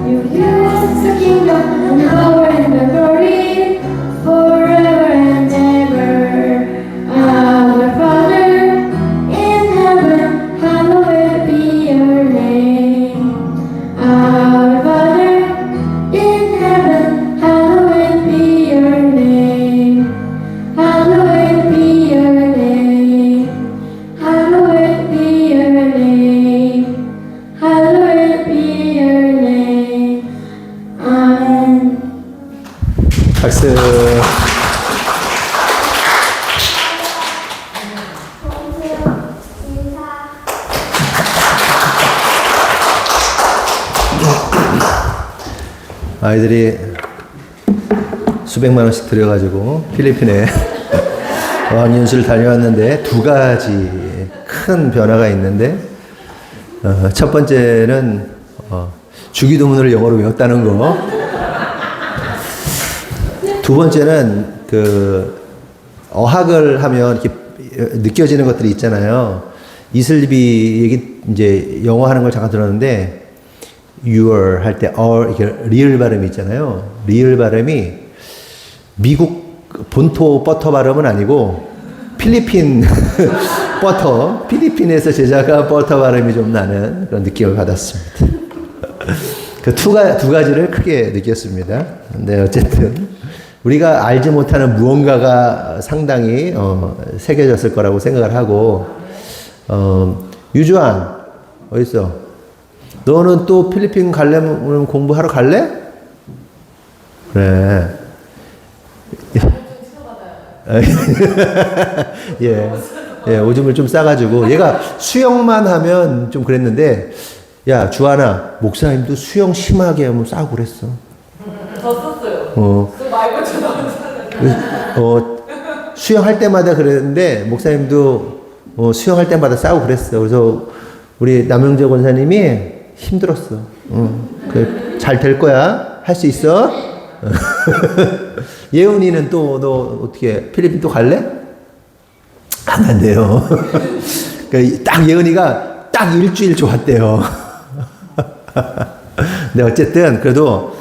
You give us the kingdom and the power and the glory forever and ever. Our Father in heaven, hallowed be your name. Our Father in heaven, hallowed be your name. Hallowed be your name. Hallowed be your name. Hallowed be your name. Amen. 박수. 아이들이 수백만 원씩 들여가지고 필리핀에 어학연수를 다녀왔는데 두 가지 큰 변화가 있는데 첫 번째는 주기도문을 영어로 외웠다는 거. 두 번째는 그 어학을 하면 이렇게 느껴지는 것들이 있잖아요. 이슬립이 얘기 이제 영어 하는 걸 잠깐 들었는데 your 할 때 이렇게 리을 발음이 있잖아요. 리을 발음이 미국 본토 버터 발음은 아니고 필리핀 버터, 필리핀에서 제자가 버터 발음이 좀 나는 그런 느낌을 받았습니다. 그 두 가지를 크게 느꼈습니다. 근데 어쨌든 우리가 알지 못하는 무언가가 상당히 새겨졌을 거라고 생각을 하고 유주환 어디 있어? 너는 또 필리핀 가려면 공부하러 갈래? 그래. 예, 오줌을 좀 싸가지고 얘가 수영만 하면 좀 그랬는데 야 주하나 목사님도 수영 심하게 하면 싸고 그랬어. 저 썼어요. 그 말고 저 수영할 때마다 그랬는데 목사님도 수영할 때마다 싸고 그랬어. 그래서 우리 남영재 권사님이 힘들었어. 잘 될 거야. 할 수 있어. 예은이는 또 너 어떻게 필리핀 또 갈래? 안 간대요. 그러니까 딱 예은이가 딱 일주일 좋았대요. 근데 어쨌든 그래도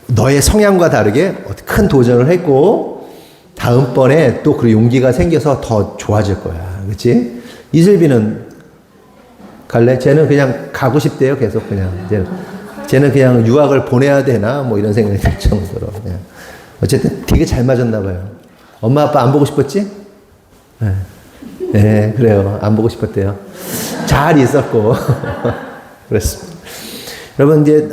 너의 성향과 다르게 큰 도전을 했고 다음번에 또 그 용기가 생겨서 더 좋아질 거야. 그렇지? 이슬비는 갈래? 쟤는 그냥 가고 싶대요. 계속 그냥. 쟤는 그냥 유학을 보내야 되나 뭐 이런 생각이 들 정도로. 예. 어쨌든 되게 잘 맞았나 봐요. 엄마 아빠 안 보고 싶었지? 네. 네, 그래요. 안 보고 싶었대요. 잘 있었고. 그렇습니다. 여러분, 이제,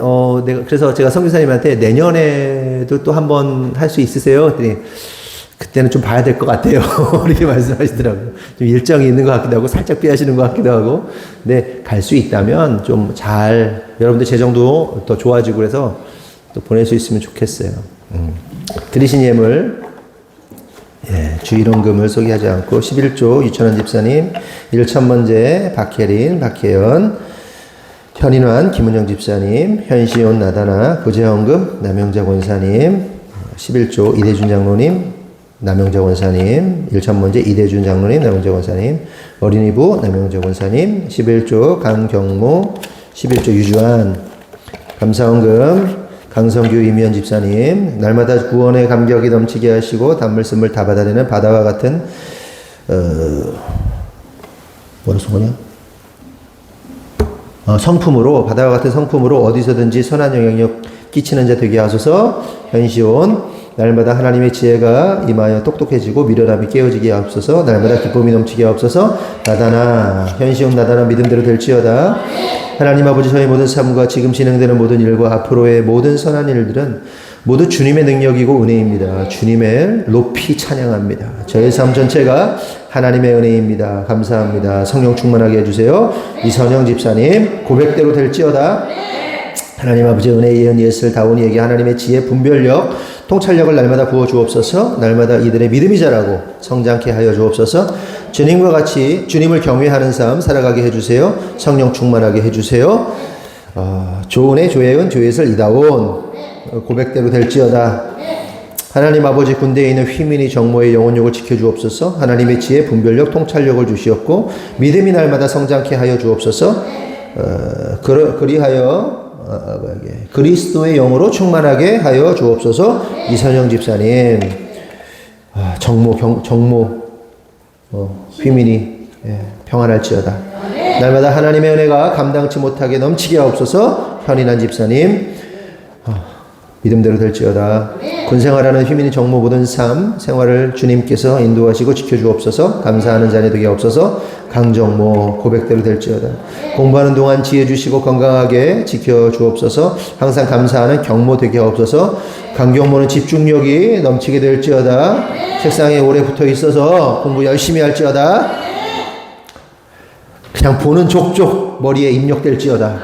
그래서 제가 선교사님한테 내년에도 또 한 번 할 수 있으세요? 그랬더니, 그때는 좀 봐야 될 것 같아요. 이렇게 말씀하시더라고요. 좀 일정이 있는 것 같기도 하고, 살짝 피하시는 것 같기도 하고. 근데 갈 수 있다면 좀 여러분들 재정도 더 좋아지고 그래서 또 보낼 수 있으면 좋겠어요. 드리신 예물, 예, 주일원금을 소개하지 않고 11조 유천원 집사님, 1천번제 박혜린, 박혜연, 현인환, 김은영 집사님, 현시온 나다나, 구제헌금, 남영자 권사님, 11조 이대준 장로님, 남영자 권사님, 1천번제 이대준 장로님, 남영자 권사님, 어린이부 남영자 권사님, 11조 강경모, 11조 유주환, 감사헌금, 강성규 이미연 집사님, 날마다 구원의 감격이 넘치게 하시고 단물씀을 다 받아내는 바다와 같은 뭐라 소거냐? 성품으로, 바다와 같은 성품으로 어디서든지 선한 영향력 끼치는 자 되게 하소서. 현시온, 날마다 하나님의 지혜가 임하여 똑똑해지고 미련함이 깨어지게 하옵소서. 날마다 기쁨이 넘치게 하옵소서. 나다나, 현시온 나다나 믿음대로 될지어다. 하나님 아버지, 저희 모든 삶과 지금 진행되는 모든 일과 앞으로의 모든 선한 일들은 모두 주님의 능력이고 은혜입니다. 주님의 높이 찬양합니다. 저의 삶 전체가 하나님의 은혜입니다. 감사합니다. 성령 충만하게 해주세요. 이선영 집사님, 고백대로 될지어다. 하나님 아버지 은혜의 예언 예슬 다온이에게 하나님의 지혜 분별력 통찰력을 날마다 부어 주옵소서. 날마다 이들의 믿음이 자라고 성장케 하여 주옵소서. 주님과 같이 주님을 경외하는 삶 살아가게 해주세요. 성령 충만하게 해주세요. 조은혜, 조혜은, 조혜슬, 이다온 고백대로 될지어다. 하나님 아버지 군대에 있는 휘민이 정모의 영혼력을 지켜주옵소서. 하나님의 지혜 분별력 통찰력을 주시옵고 믿음이 날마다 성장케 하여 주옵소서. 그리하여 그리스도의 영으로 충만하게 하여 주옵소서. 이선영 집사님, 정모, 휘민이 평안할지어다. 날마다 하나님의 은혜가 감당치 못하게 넘치게 하옵소서. 현인한 집사님, 믿음대로 될지어다. 군생활하는 휘민이 정모 모든 삶 생활을 주님께서 인도하시고 지켜주옵소서. 감사하는 자녀 되게 없어서. 강정모 고백대로 될지어다. 공부하는 동안 지혜 주시고 건강하게 지켜주옵소서. 항상 감사하는 경모 되게 없어서. 강경모는 집중력이 넘치게 될지어다. 책상에 오래 붙어 있어서 공부 열심히 할지어다. 그냥 보는 족족 머리에 입력될지어다.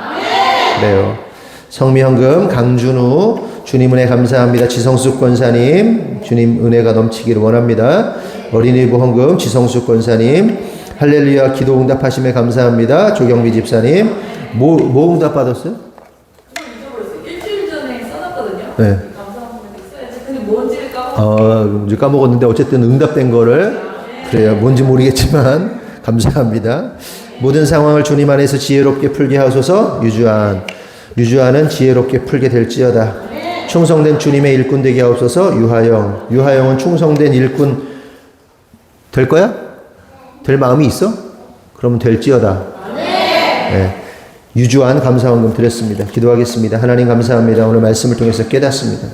그래요. 성미현금 강준우, 주님 은혜 감사합니다. 지성숙 권사님, 주님 은혜가 넘치기를 원합니다. 어린이부 헌금 지성숙 권사님, 할렐루야 기도 응답하심에 감사합니다. 조경미 집사님, 뭐 응답 받았어요? 잊어버렸어요. 일주일 전에 써놨거든요. 네. 감사합니다. 써야지. 근데 뭔지를 까먹었어요. 이제 까먹었는데 어쨌든 응답된 거를, 그래요. 뭔지 모르겠지만 감사합니다. 모든 상황을 주님 안에서 지혜롭게 풀게 하소서. 유주하는 지혜롭게 풀게 될지어다. 충성된 주님의 일꾼 되게 하옵소서. 유하영은 충성된 일꾼 될 거야? 될 마음이 있어? 그러면 될지어다. 네. 유주한 감사원금 드렸습니다. 기도하겠습니다. 하나님 감사합니다. 오늘 말씀을 통해서 깨닫습니다.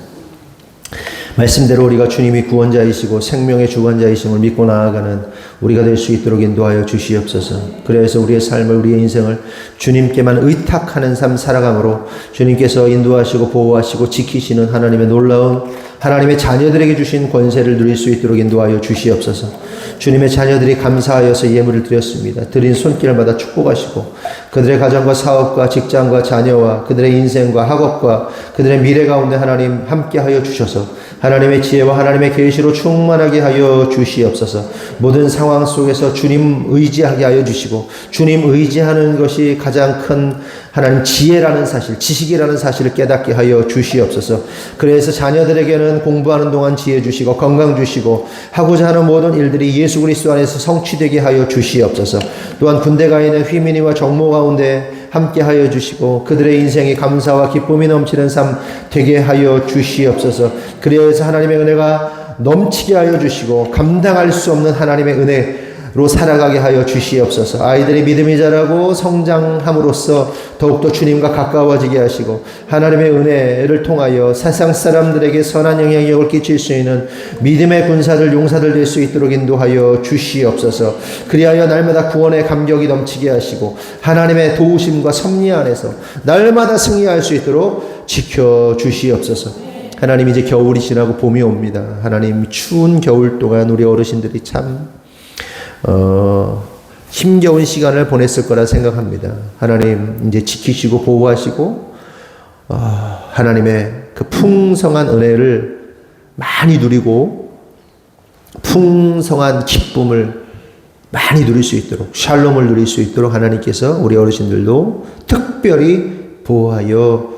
말씀대로 우리가 주님이 구원자이시고 생명의 주관자이심을 믿고 나아가는 우리가 될 수 있도록 인도하여 주시옵소서. 그래서 우리의 삶을, 우리의 인생을 주님께만 의탁하는 삶 살아감으로 주님께서 인도하시고 보호하시고 지키시는 하나님의 놀라운 하나님의 자녀들에게 주신 권세를 누릴 수 있도록 인도하여 주시옵소서. 주님의 자녀들이 감사하여서 예물을 드렸습니다. 드린 손길마다 축복하시고 그들의 가정과 사업과 직장과 자녀와 그들의 인생과 학업과 그들의 미래 가운데 하나님 함께하여 주셔서 하나님의 지혜와 하나님의 계시로 충만하게 하여 주시옵소서. 모든 상황 속에서 주님 의지하게 하여 주시고 주님 의지하는 것이 가장 큰 하나님 지혜라는 사실, 지식이라는 사실을 깨닫게 하여 주시옵소서. 그래서 자녀들에게는 공부하는 동안 지혜 주시고 건강 주시고 하고자 하는 모든 일들이 예수 그리스도 안에서 성취되게 하여 주시옵소서. 또한 군대 가 있는 휘민이와 정모 가운데 함께 하여 주시고 그들의 인생이 감사와 기쁨이 넘치는 삶 되게 하여 주시옵소서. 그래서 하나님의 은혜가 넘치게 하여 주시고 감당할 수 없는 하나님의 은혜, 살아가게 하여 주시옵소서. 아이들의 믿음이 자라고 성장함으로써 더욱더 주님과 가까워지게 하시고 하나님의 은혜를 통하여 세상 사람들에게 선한 영향력을 끼칠 수 있는 믿음의 군사들 용사들 될 수 있도록 인도하여 주시옵소서. 그리하여 날마다 구원의 감격이 넘치게 하시고 하나님의 도우심과 섭리 안에서 날마다 승리할 수 있도록 지켜주시옵소서. 하나님, 이제 겨울이 지나고 봄이 옵니다. 하나님, 추운 겨울 동안 우리 어르신들이 참 힘겨운 시간을 보냈을 거라 생각합니다. 하나님, 이제 지키시고 보호하시고 하나님의 그 풍성한 은혜를 많이 누리고 풍성한 기쁨을 많이 누릴 수 있도록, 샬롬을 누릴 수 있도록 하나님께서 우리 어르신들도 특별히 보호하여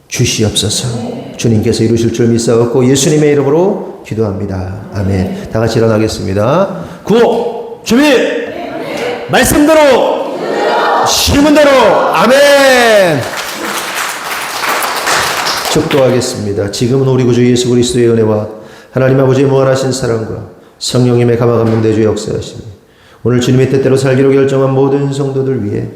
주시옵소서. 주님께서 이루실 줄 믿사옵고 예수님의 이름으로 기도합니다. 아멘. 다 같이 일어나겠습니다. 구호 준비. 말씀대로 심은 대로. 아멘. 축도하겠습니다. 지금은 우리 구주 예수 그리스도의 은혜와 하나님 아버지의 무한하신 사랑과 성령님의 감화감동 대주 역사하시니 오늘 주님의 뜻대로 살기로 결정한 모든 성도들 위해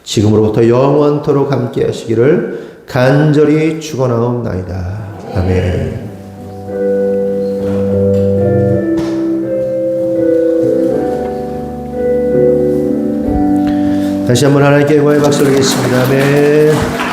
지금으로부터 영원토록 함께 하시기를 간절히 축원하옵나이다. 아멘. 다시 한번 하나님께 영광의 박수를 드리겠습니다. 아멘.